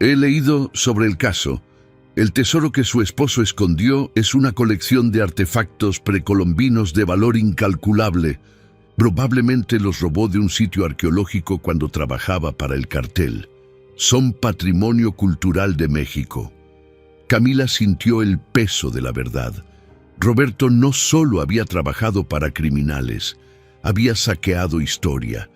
«he leído sobre el caso. El tesoro que su esposo escondió es una colección de artefactos precolombinos de valor incalculable. Probablemente los robó de un sitio arqueológico cuando trabajaba para el cartel. Son patrimonio cultural de México». Camila sintió el peso de la verdad. Roberto no solo había trabajado para criminales, había saqueado historia.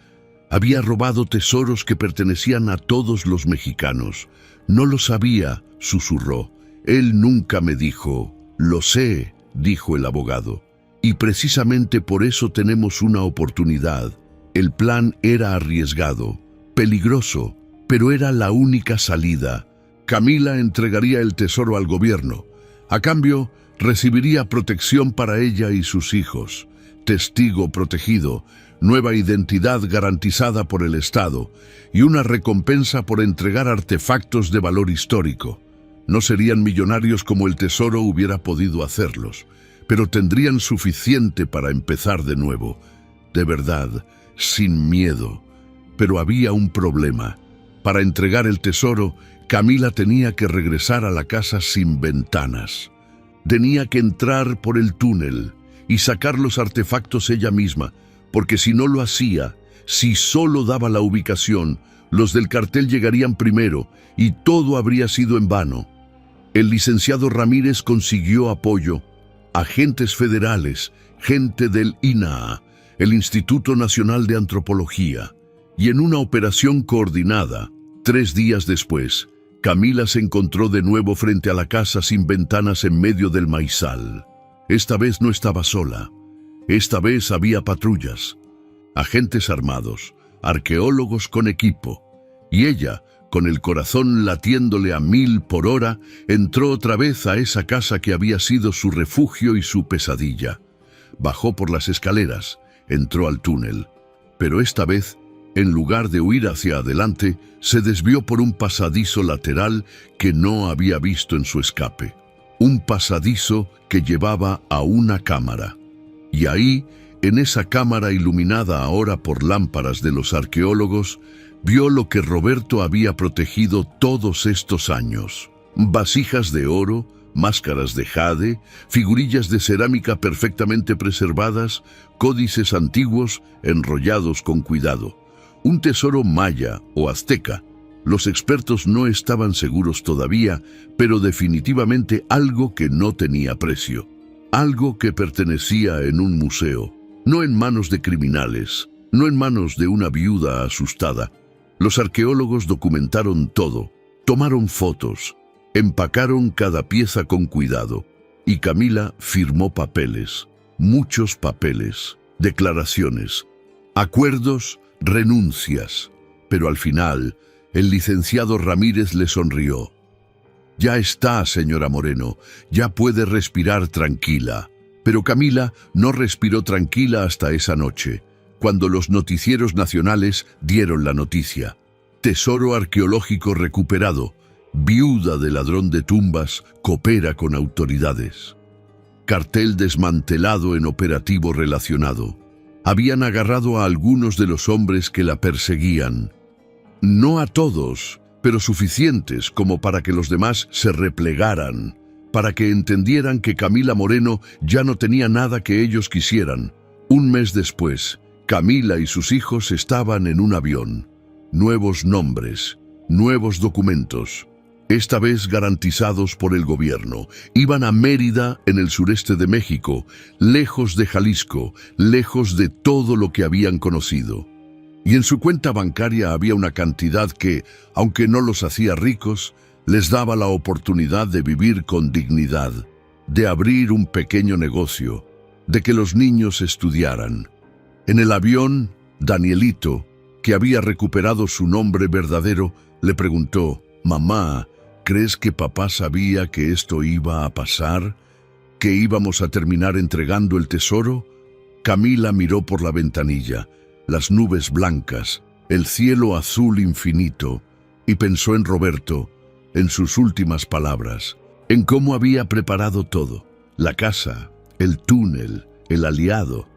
Había robado tesoros que pertenecían a todos los mexicanos. «No lo sabía», susurró. «Él nunca me dijo». «Lo sé», dijo el abogado. «Y precisamente por eso tenemos una oportunidad». El plan era arriesgado, peligroso, pero era la única salida. Camila entregaría el tesoro al gobierno. A cambio, recibiría protección para ella y sus hijos. Testigo protegido, nueva identidad garantizada por el Estado y una recompensa por entregar artefactos de valor histórico. No serían millonarios como el tesoro hubiera podido hacerlos, pero tendrían suficiente para empezar de nuevo, de verdad, sin miedo. Pero había un problema. Para entregar el tesoro, Camila tenía que regresar a la casa sin ventanas. Tenía que entrar por el túnel y sacar los artefactos ella misma, porque si no lo hacía, si solo daba la ubicación, los del cartel llegarían primero y todo habría sido en vano. El licenciado Ramírez consiguió apoyo, agentes federales, gente del INAH, el Instituto Nacional de Antropología, y en una operación coordinada, 3 días después, Camila se encontró de nuevo frente a la casa sin ventanas en medio del maizal. Esta vez no estaba sola. Esta vez había patrullas, agentes armados, arqueólogos con equipo, y ella, con el corazón latiéndole a 1000 por hora, entró otra vez a esa casa que había sido su refugio y su pesadilla. Bajó por las escaleras, entró al túnel, pero esta vez, en lugar de huir hacia adelante, se desvió por un pasadizo lateral que no había visto en su escape. Un pasadizo que llevaba a una cámara. Y ahí, en esa cámara iluminada ahora por lámparas de los arqueólogos, vio lo que Roberto había protegido todos estos años. Vasijas de oro, máscaras de jade, figurillas de cerámica perfectamente preservadas, códices antiguos enrollados con cuidado. Un tesoro maya o azteca. Los expertos no estaban seguros todavía, pero definitivamente algo que no tenía precio. Algo que pertenecía en un museo, no en manos de criminales, no en manos de una viuda asustada. Los arqueólogos documentaron todo, tomaron fotos, empacaron cada pieza con cuidado, y Camila firmó papeles, muchos papeles, declaraciones, acuerdos, renuncias, pero al final, el licenciado Ramírez le sonrió. «Ya está, señora Moreno, ya puede respirar tranquila». Pero Camila no respiró tranquila hasta esa noche, cuando los noticieros nacionales dieron la noticia. Tesoro arqueológico recuperado. Viuda de ladrón de tumbas coopera con autoridades. Cartel desmantelado en operativo relacionado. Habían agarrado a algunos de los hombres que la perseguían. No a todos, pero suficientes como para que los demás se replegaran, para que entendieran que Camila Moreno ya no tenía nada que ellos quisieran. Un mes después, Camila y sus hijos estaban en un avión. Nuevos nombres, nuevos documentos. esta vez garantizados por el gobierno. Iban a Mérida, en el sureste de México, lejos de Jalisco, lejos de todo lo que habían conocido. Y en su cuenta bancaria había una cantidad que, aunque no los hacía ricos, les daba la oportunidad de vivir con dignidad, de abrir un pequeño negocio, de que los niños estudiaran. En el avión, Danielito, que había recuperado su nombre verdadero, le preguntó: «Mamá, ¿crees que papá sabía que esto iba a pasar? ¿Que íbamos a terminar entregando el tesoro?» Camila miró por la ventanilla, las nubes blancas, el cielo azul infinito, y pensó en Roberto, en sus últimas palabras, en cómo había preparado todo: la casa, el túnel, el aliado,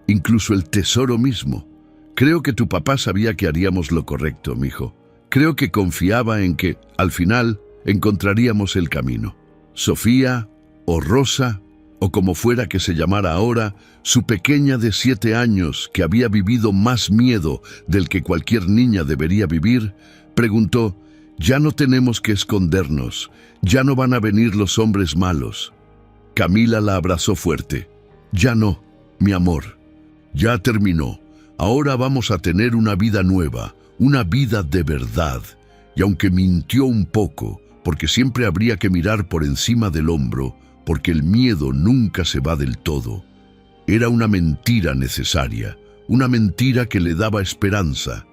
incluso el tesoro mismo. «Creo que tu papá sabía que haríamos lo correcto, mijo. Creo que confiaba en que, al final, encontraríamos el camino». Sofía, o Rosa, o como fuera que se llamara ahora, su pequeña de 7 años, que había vivido más miedo del que cualquier niña debería vivir, preguntó: «Ya no tenemos que escondernos, ya no van a venir los hombres malos». Camila la abrazó fuerte. «Ya no, mi amor, ya terminó. Ahora vamos a tener una vida nueva, una vida de verdad». Y aunque mintió un poco, porque siempre habría que mirar por encima del hombro, porque el miedo nunca se va del todo, era una mentira necesaria, una mentira que le daba esperanza.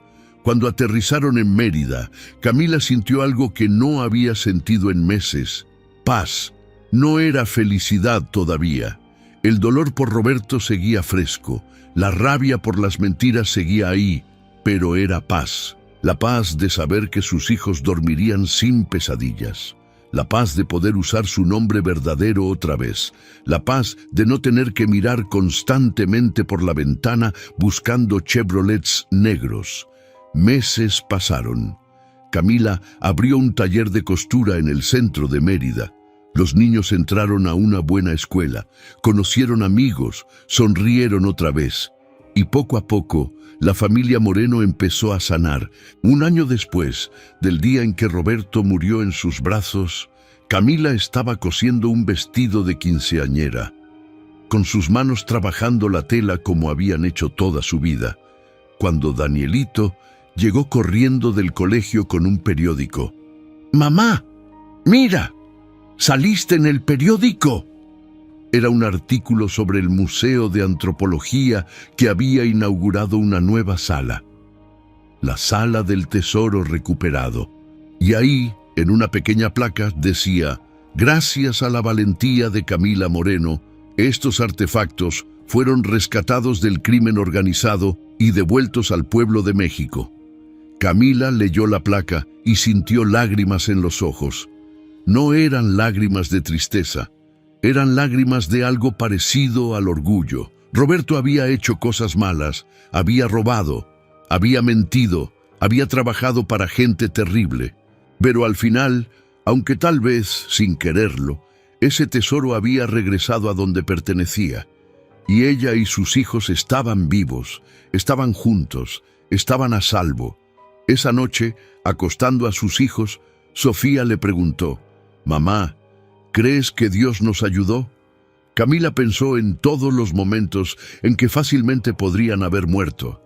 Cuando aterrizaron en Mérida, Camila sintió algo que no había sentido en meses: paz. No era felicidad todavía. El dolor por Roberto seguía fresco, la rabia por las mentiras seguía ahí, pero era paz. La paz de saber que sus hijos dormirían sin pesadillas. La paz de poder usar su nombre verdadero otra vez. La paz de no tener que mirar constantemente por la ventana buscando Chevrolets negros. Meses pasaron. Camila abrió un taller de costura en el centro de Mérida. Los niños entraron a una buena escuela, conocieron amigos, sonrieron otra vez. Y poco a poco, la familia Moreno empezó a sanar. Un año después del día en que Roberto murió en sus brazos, Camila estaba cosiendo un vestido de quinceañera, con sus manos trabajando la tela como habían hecho toda su vida, cuando Danielito llegó corriendo del colegio con un periódico. «¡Mamá! ¡Mira! ¡Saliste en el periódico!». Era un artículo sobre el Museo de Antropología que había inaugurado una nueva sala, la Sala del Tesoro Recuperado. Y ahí, en una pequeña placa, decía: «Gracias a la valentía de Camila Moreno, estos artefactos fueron rescatados del crimen organizado y devueltos al pueblo de México». Camila leyó la placa y sintió lágrimas en los ojos. No eran lágrimas de tristeza, eran lágrimas de algo parecido al orgullo. Roberto había hecho cosas malas, había robado, había mentido, había trabajado para gente terrible. Pero al final, aunque tal vez sin quererlo, ese tesoro había regresado a donde pertenecía. Y ella y sus hijos estaban vivos, estaban juntos, estaban a salvo. Esa noche, acostando a sus hijos, Sofía le preguntó: «Mamá, ¿crees que Dios nos ayudó?». Camila pensó en todos los momentos en que fácilmente podrían haber muerto.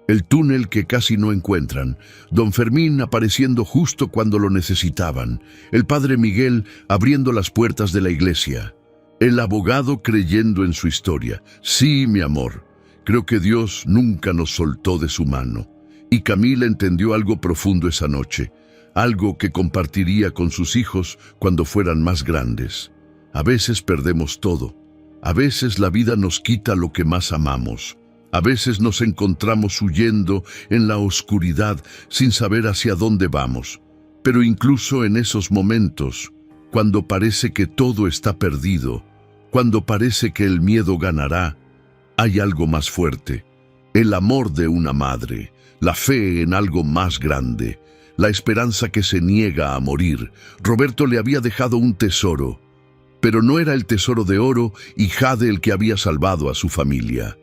El túnel que casi no encuentran, don Fermín apareciendo justo cuando lo necesitaban, el padre Miguel abriendo las puertas de la iglesia, el abogado creyendo en su historia. «Sí, mi amor, creo que Dios nunca nos soltó de su mano». Y Camila entendió algo profundo esa noche, algo que compartiría con sus hijos cuando fueran más grandes. A veces perdemos todo. A veces la vida nos quita lo que más amamos. A veces nos encontramos huyendo en la oscuridad sin saber hacia dónde vamos. Pero incluso en esos momentos, cuando parece que todo está perdido, cuando parece que el miedo ganará, hay algo más fuerte: el amor de una madre, la fe en algo más grande, la esperanza que se niega a morir. Roberto le había dejado un tesoro, pero no era el tesoro de oro y jade el que había salvado a su familia.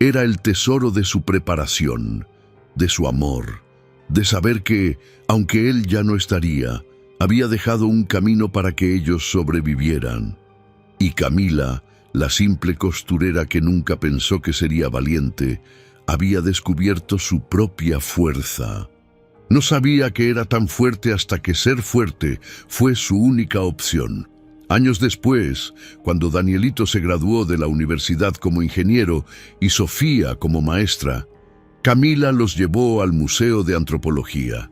Era el tesoro de su preparación, de su amor, de saber que, aunque él ya no estaría, Había dejado un camino para que ellos sobrevivieran. Y Camila, la simple costurera que nunca pensó que sería valiente, había descubierto su propia fuerza. No sabía que era tan fuerte hasta que ser fuerte fue su única opción. Años después, cuando Danielito se graduó de la universidad como ingeniero y Sofía como maestra, Camila los llevó al Museo de Antropología.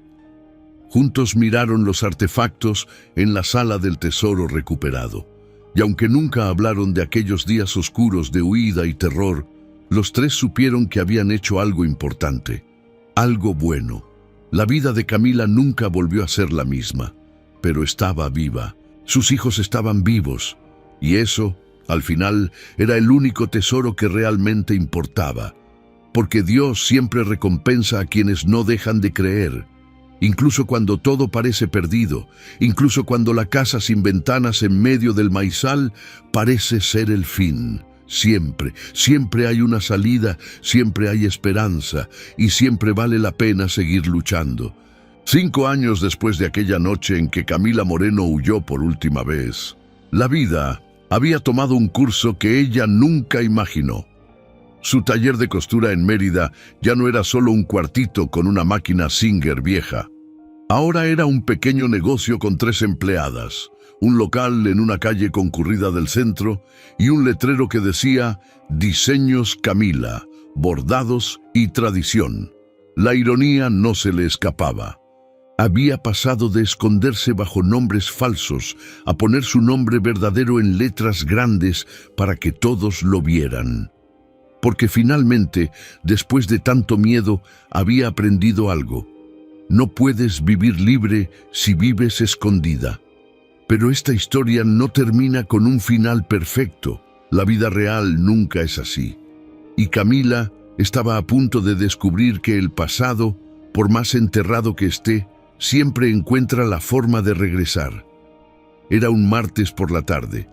Juntos miraron los artefactos en la sala del tesoro recuperado. Y aunque nunca hablaron de aquellos días oscuros de huida y terror, los tres supieron que habían hecho algo importante, algo bueno. La vida de Camila nunca volvió a ser la misma, pero estaba viva. Sus hijos estaban vivos, y eso, al final, era el único tesoro que realmente importaba, porque Dios siempre recompensa a quienes no dejan de creer, incluso cuando todo parece perdido, incluso cuando la casa sin ventanas en medio del maizal parece ser el fin. Siempre hay una salida, siempre hay esperanza, y siempre vale la pena seguir luchando. 5 años después de aquella noche en que Camila Moreno huyó por última vez, la vida había tomado un curso que ella nunca imaginó. Su taller de costura en Mérida ya no era solo un cuartito con una máquina Singer vieja. Ahora era un pequeño negocio con 3 empleadas, un local en una calle concurrida del centro y un letrero que decía Diseños Camila, bordados y tradición. La ironía no se le escapaba. Había pasado de esconderse bajo nombres falsos a poner su nombre verdadero en letras grandes para que todos lo vieran. Porque finalmente, después de tanto miedo, había aprendido algo. No puedes vivir libre si vives escondida. Pero esta historia no termina con un final perfecto. La vida real nunca es así. Y Camila estaba a punto de descubrir que el pasado, por más enterrado que esté, siempre encuentra la forma de regresar. Era un martes por la tarde.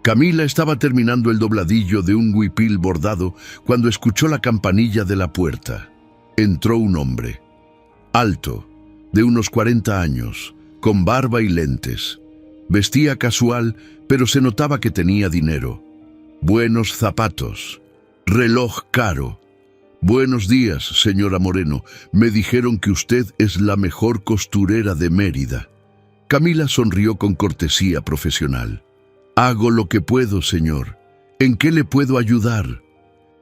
Camila estaba terminando el dobladillo de un huipil bordado cuando escuchó la campanilla de la puerta. Entró un hombre, alto, de unos 40 años, con barba y lentes. Vestía casual, pero se notaba que tenía dinero. Buenos zapatos, reloj caro. Buenos días, señora Moreno. Me dijeron que usted es la mejor costurera de Mérida. Camila sonrió con cortesía profesional. Hago lo que puedo, señor. ¿En qué le puedo ayudar?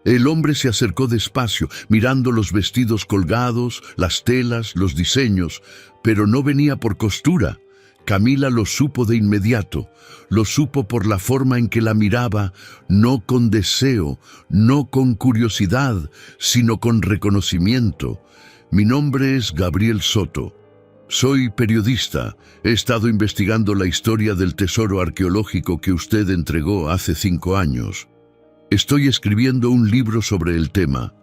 El hombre se acercó despacio, mirando los vestidos colgados, las telas, los diseños, pero no venía por costura. Camila lo supo de inmediato, lo supo por la forma en que la miraba, no con deseo, no con curiosidad, sino con reconocimiento. Mi nombre es Gabriel Soto. Soy periodista. He estado investigando la historia del tesoro arqueológico que usted entregó hace 5 años. Estoy escribiendo un libro sobre el tema.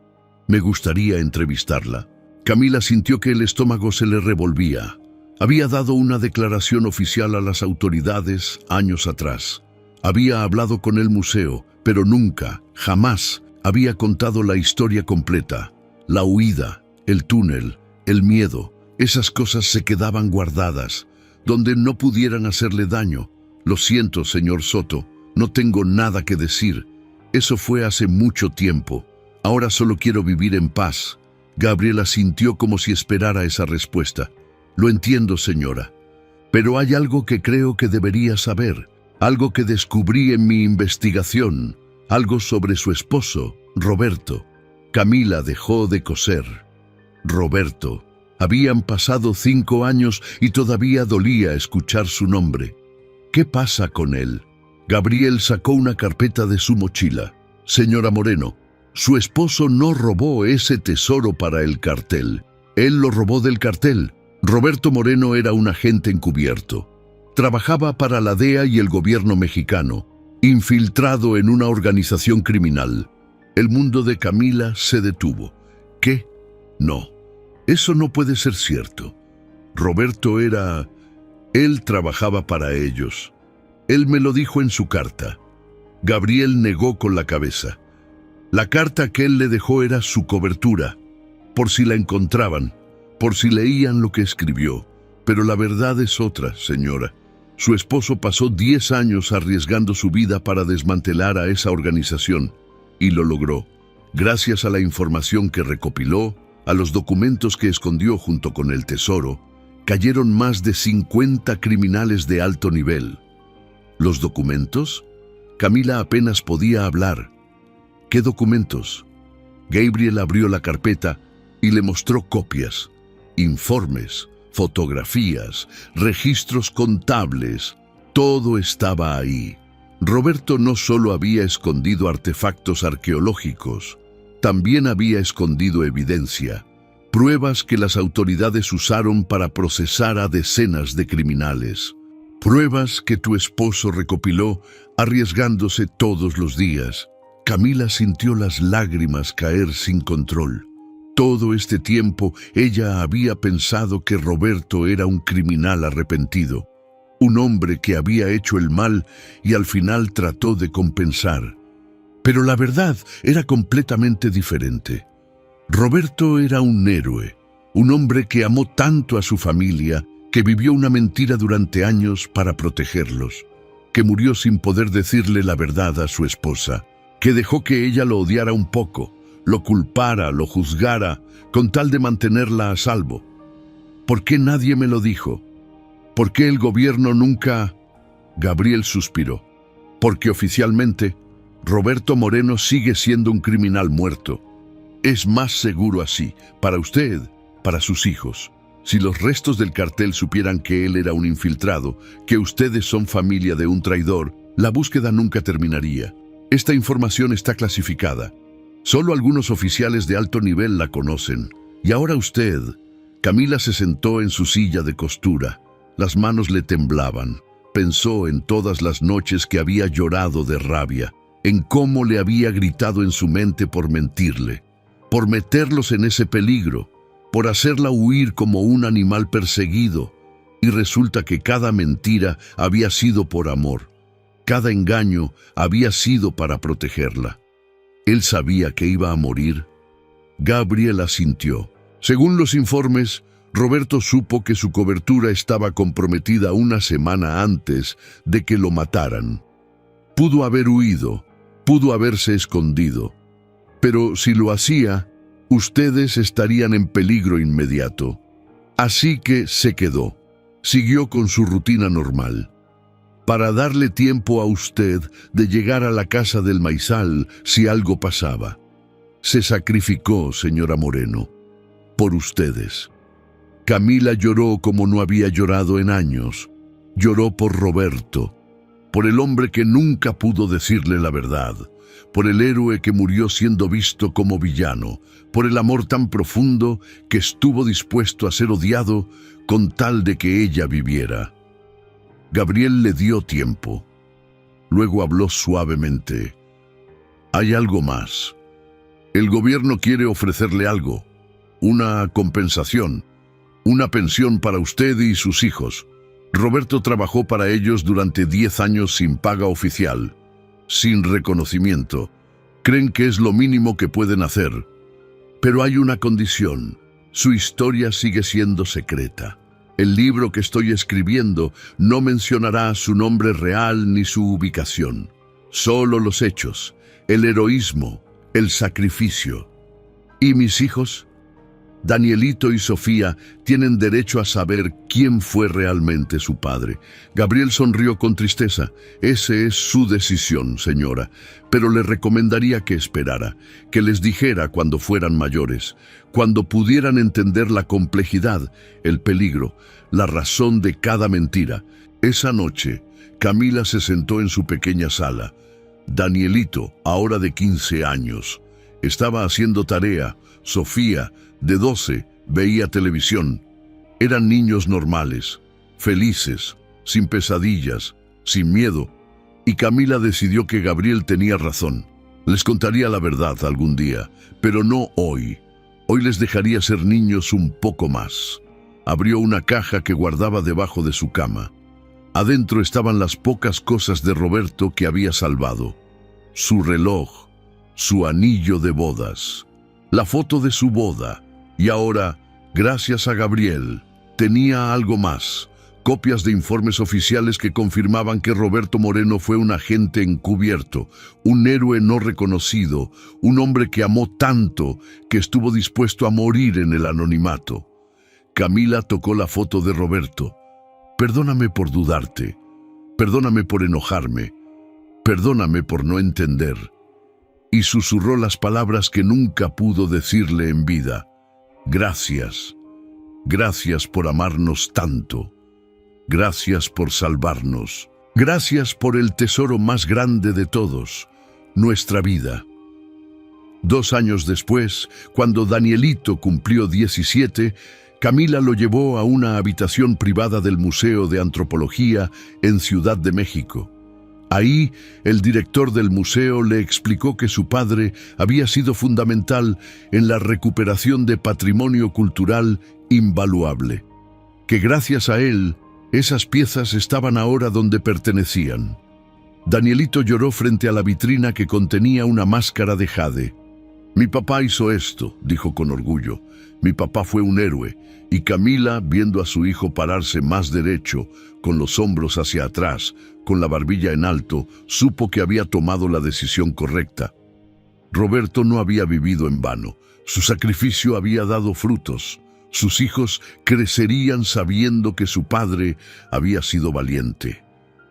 Me gustaría entrevistarla. Camila sintió que el estómago se le revolvía. Había dado una declaración oficial a las autoridades años atrás. Había hablado con el museo, pero nunca, jamás, había contado la historia completa. La huida, el túnel, el miedo, esas cosas se quedaban guardadas, donde no pudieran hacerle daño. Lo siento, señor Soto, no tengo nada que decir. Eso fue hace mucho tiempo. Ahora solo quiero vivir en paz. Gabriela sintió como si esperara esa respuesta. Lo entiendo, señora. Pero hay algo que creo que debería saber, algo que descubrí en mi investigación, algo sobre su esposo, Roberto. Camila dejó de coser. Roberto. Habían pasado 5 años y todavía dolía escuchar su nombre. ¿Qué pasa con él? Gabriel sacó una carpeta de su mochila. Señora Moreno, su esposo no robó ese tesoro para el cartel. Él lo robó del cartel. Roberto Moreno era un agente encubierto. Trabajaba para la DEA y el gobierno mexicano, infiltrado en una organización criminal. El mundo de Camila se detuvo. ¿Qué? No, eso no puede ser cierto. Roberto era... Él trabajaba para ellos. Él me lo dijo en su carta. Gabriel negó con la cabeza. La carta que él le dejó era su cobertura, por si la encontraban, por si leían lo que escribió. Pero la verdad es otra, señora. Su esposo pasó 10 años arriesgando su vida para desmantelar a esa organización, y lo logró. Gracias a la información que recopiló, a los documentos que escondió junto con el tesoro, cayeron más de 50 criminales de alto nivel. ¿Los documentos? Camila apenas podía hablar. ¿Qué documentos? Gabriel abrió la carpeta y le mostró copias, informes, fotografías, registros contables. Todo estaba ahí. Roberto no solo había escondido artefactos arqueológicos, también había escondido evidencia, pruebas que las autoridades usaron para procesar a decenas de criminales. Pruebas que tu esposo recopiló arriesgándose todos los días. Camila sintió las lágrimas caer sin control. Todo este tiempo ella había pensado que Roberto era un criminal arrepentido, un hombre que había hecho el mal y al final trató de compensar. Pero la verdad era completamente diferente. Roberto era un héroe, un hombre que amó tanto a su familia, que vivió una mentira durante años para protegerlos, que murió sin poder decirle la verdad a su esposa, que dejó que ella lo odiara un poco, lo culpara, lo juzgara, con tal de mantenerla a salvo. ¿Por qué nadie me lo dijo? ¿Por qué el gobierno nunca...? Gabriel suspiró. Porque oficialmente, Roberto Moreno sigue siendo un criminal muerto. Es más seguro así, para usted, para sus hijos. Si los restos del cartel supieran que él era un infiltrado, que ustedes son familia de un traidor, la búsqueda nunca terminaría. Esta información está clasificada. Solo algunos oficiales de alto nivel la conocen. Y ahora usted... Camila se sentó en su silla de costura. Las manos le temblaban. Pensó en todas las noches que había llorado de rabia, en cómo le había gritado en su mente por mentirle, por meterlos en ese peligro, por hacerla huir como un animal perseguido. Y resulta que cada mentira había sido por amor. Cada engaño había sido para protegerla. ¿Él sabía que iba a morir? Gabriel asintió. Según los informes, Roberto supo que su cobertura estaba comprometida una semana antes de que lo mataran. Pudo haber huido, pudo haberse escondido. Pero si lo hacía, ustedes estarían en peligro inmediato. Así que se quedó. Siguió con su rutina normal, para darle tiempo a usted de llegar a la casa del maizal si algo pasaba. Se sacrificó, señora Moreno, por ustedes. Camila lloró como no había llorado en años. Lloró por Roberto, por el hombre que nunca pudo decirle la verdad, por el héroe que murió siendo visto como villano, por el amor tan profundo que estuvo dispuesto a ser odiado con tal de que ella viviera. Gabriel le dio tiempo. Luego habló suavemente. Hay algo más. El gobierno quiere ofrecerle algo, una compensación, una pensión para usted y sus hijos. Roberto trabajó para ellos durante 10 años sin paga oficial, sin reconocimiento. Creen que es lo mínimo que pueden hacer. Pero hay una condición. Su historia sigue siendo secreta. El libro que estoy escribiendo no mencionará su nombre real ni su ubicación. Solo los hechos, el heroísmo, el sacrificio. ¿Y mis hijos? Danielito y Sofía tienen derecho a saber quién fue realmente su padre. Gabriel sonrió con tristeza. Esa es su decisión, señora, pero le recomendaría que esperara, que les dijera cuando fueran mayores, cuando pudieran entender la complejidad, el peligro, la razón de cada mentira. Esa noche, Camila se sentó en su pequeña sala. Danielito, ahora de 15 años, estaba haciendo tarea. Sofía, de 12, veía televisión. Eran niños normales, felices, sin pesadillas, sin miedo. Y Camila decidió que Gabriel tenía razón. Les contaría la verdad algún día, pero no hoy. Hoy les dejaría ser niños un poco más. Abrió una caja que guardaba debajo de su cama. Adentro estaban las pocas cosas de Roberto que había salvado. Su reloj, su anillo de bodas, la foto de su boda. Y ahora, gracias a Gabriel, Tenía algo más: copias de informes oficiales que confirmaban que Roberto Moreno fue un agente encubierto, un héroe no reconocido, un hombre que amó tanto que estuvo dispuesto a morir en el anonimato. Camila tocó la foto de Roberto. Perdóname por dudarte, perdóname por enojarme, perdóname por no entender. Y susurró las palabras que nunca pudo decirle en vida. Gracias, gracias por amarnos tanto. Gracias por salvarnos. Gracias por el tesoro más grande de todos, nuestra vida. 2 años después, cuando Danielito cumplió 17, Camila lo llevó a una habitación privada del Museo de Antropología en Ciudad de México. Ahí, el director del museo le explicó que su padre había sido fundamental en la recuperación de patrimonio cultural invaluable, que gracias a él, esas piezas estaban ahora donde pertenecían. Danielito lloró frente a la vitrina que contenía una máscara de jade. «Mi papá hizo esto», dijo con orgullo. «Mi papá fue un héroe». Y Camila, viendo a su hijo pararse más derecho, con los hombros hacia atrás, con la barbilla en alto, supo que había tomado la decisión correcta. Roberto no había vivido en vano. Su sacrificio había dado frutos. Sus hijos crecerían sabiendo que su padre había sido valiente,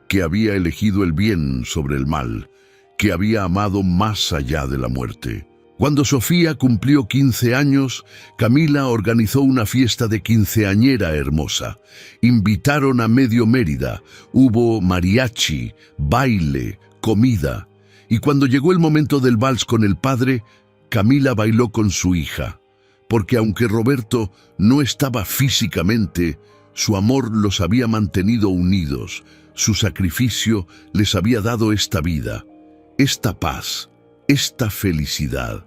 que había elegido el bien sobre el mal, que había amado más allá de la muerte. Cuando Sofía cumplió 15 años, Camila organizó una fiesta de quinceañera hermosa. Invitaron a medio Mérida, hubo mariachi, baile, comida. Y cuando llegó el momento del vals con el padre, Camila bailó con su hija. Porque aunque Roberto no estaba físicamente, su amor los había mantenido unidos. Su sacrificio les había dado esta vida, esta paz, esta felicidad.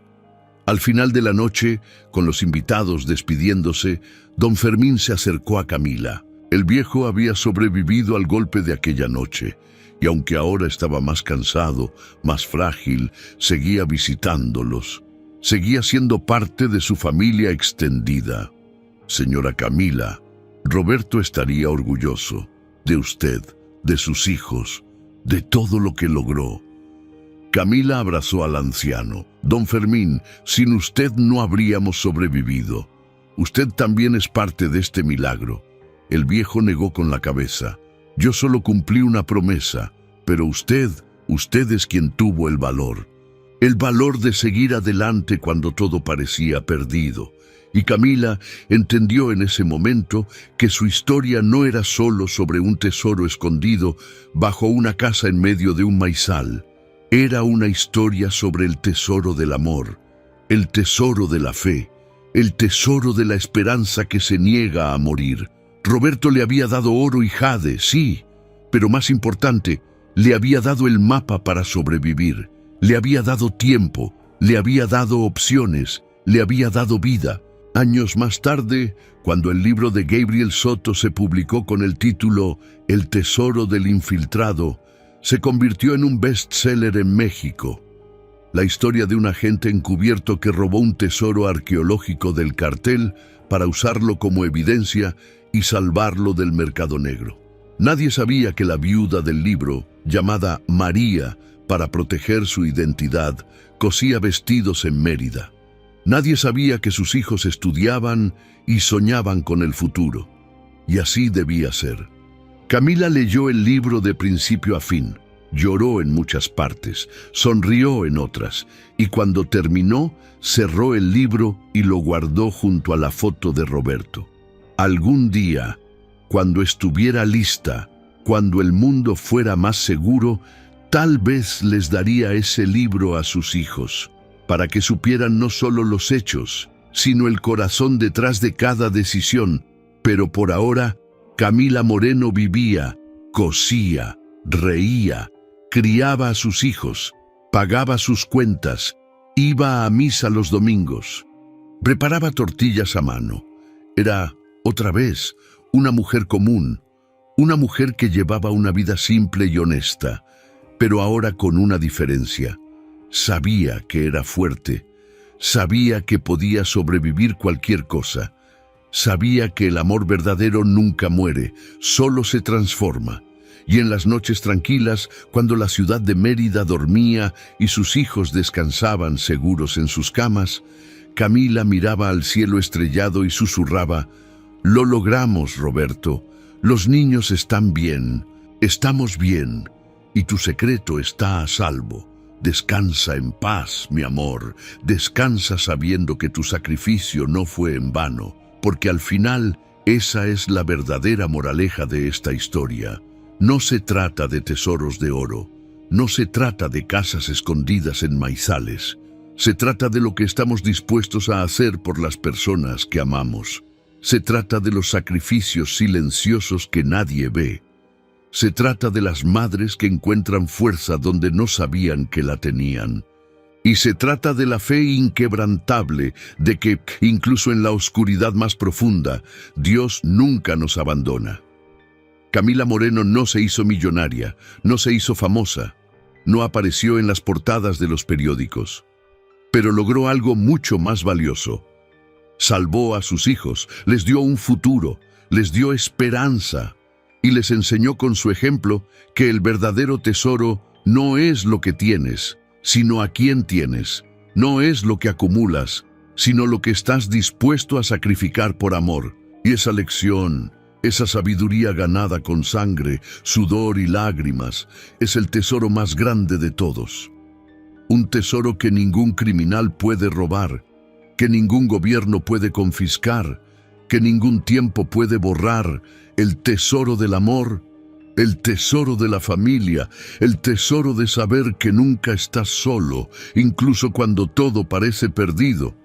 Al final de la noche, con los invitados despidiéndose, don Fermín se acercó a Camila. El viejo había sobrevivido al golpe de aquella noche, y aunque ahora estaba más cansado, más frágil, seguía visitándolos. Seguía siendo parte de su familia extendida. Señora Camila, Roberto estaría orgulloso de usted, de sus hijos, de todo lo que logró. Camila abrazó al anciano. Don Fermín, sin usted no habríamos sobrevivido. Usted también es parte de este milagro. El viejo negó con la cabeza. Yo solo cumplí una promesa, pero usted es quien tuvo el valor. El valor de seguir adelante cuando todo parecía perdido. Y Camila entendió en ese momento que su historia no era solo sobre un tesoro escondido bajo una casa en medio de un maizal. Era una historia sobre el tesoro del amor, el tesoro de la fe, el tesoro de la esperanza que se niega a morir. Roberto le había dado oro y jade, sí, pero más importante, le había dado el mapa para sobrevivir. Le había dado tiempo, le había dado opciones, le había dado vida. Años más tarde, cuando el libro de Gabriel Soto se publicó con el título El tesoro del infiltrado, se convirtió en un bestseller en México. La historia de un agente encubierto que robó un tesoro arqueológico del cartel para usarlo como evidencia y salvarlo del mercado negro. Nadie sabía que la viuda del libro, llamada María, para proteger su identidad, cosía vestidos en Mérida. Nadie sabía que sus hijos estudiaban y soñaban con el futuro. Y así debía ser. Camila leyó el libro de principio a fin, lloró en muchas partes, sonrió en otras, y cuando terminó, cerró el libro y lo guardó junto a la foto de Roberto. Algún día, cuando estuviera lista, cuando el mundo fuera más seguro, tal vez les daría ese libro a sus hijos, para que supieran no solo los hechos, sino el corazón detrás de cada decisión. Pero por ahora, Camila Moreno vivía, cosía, reía, criaba a sus hijos, pagaba sus cuentas, iba a misa los domingos, preparaba tortillas a mano. Era, otra vez, una mujer común, una mujer que llevaba una vida simple y honesta, pero ahora con una diferencia. Sabía que era fuerte, sabía que podía sobrevivir cualquier cosa, Sabía que el amor verdadero nunca muere, solo se transforma. Y en las noches tranquilas, cuando la ciudad de Mérida dormía y sus hijos descansaban seguros en sus camas, Camila miraba al cielo estrellado y susurraba: «Lo logramos, Roberto. Los niños están bien, estamos bien, y tu secreto está a salvo. Descansa en paz, mi amor, descansa sabiendo que tu sacrificio no fue en vano, porque al final esa es la verdadera moraleja de esta historia. No se trata de tesoros de oro, no se trata de casas escondidas en maizales, se trata de lo que estamos dispuestos a hacer por las personas que amamos. Se trata de los sacrificios silenciosos que nadie ve. Se trata de las madres que encuentran fuerza donde no sabían que la tenían. Y se trata de la fe inquebrantable de que, incluso en la oscuridad más profunda, Dios nunca nos abandona. Camila Moreno no se hizo millonaria, no se hizo famosa, no apareció en las portadas de los periódicos, pero logró algo mucho más valioso. Salvó a sus hijos, les dio un futuro, les dio esperanza y les enseñó con su ejemplo que el verdadero tesoro no es lo que tienes, sino a quién tienes, no es lo que acumulas, sino lo que estás dispuesto a sacrificar por amor. Y esa lección, esa sabiduría ganada con sangre, sudor y lágrimas, es el tesoro más grande de todos. Un tesoro que ningún criminal puede robar, que ningún gobierno puede confiscar, que ningún tiempo puede borrar. El tesoro del amor, el tesoro de la familia, el tesoro de saber que nunca estás solo, incluso cuando todo parece perdido.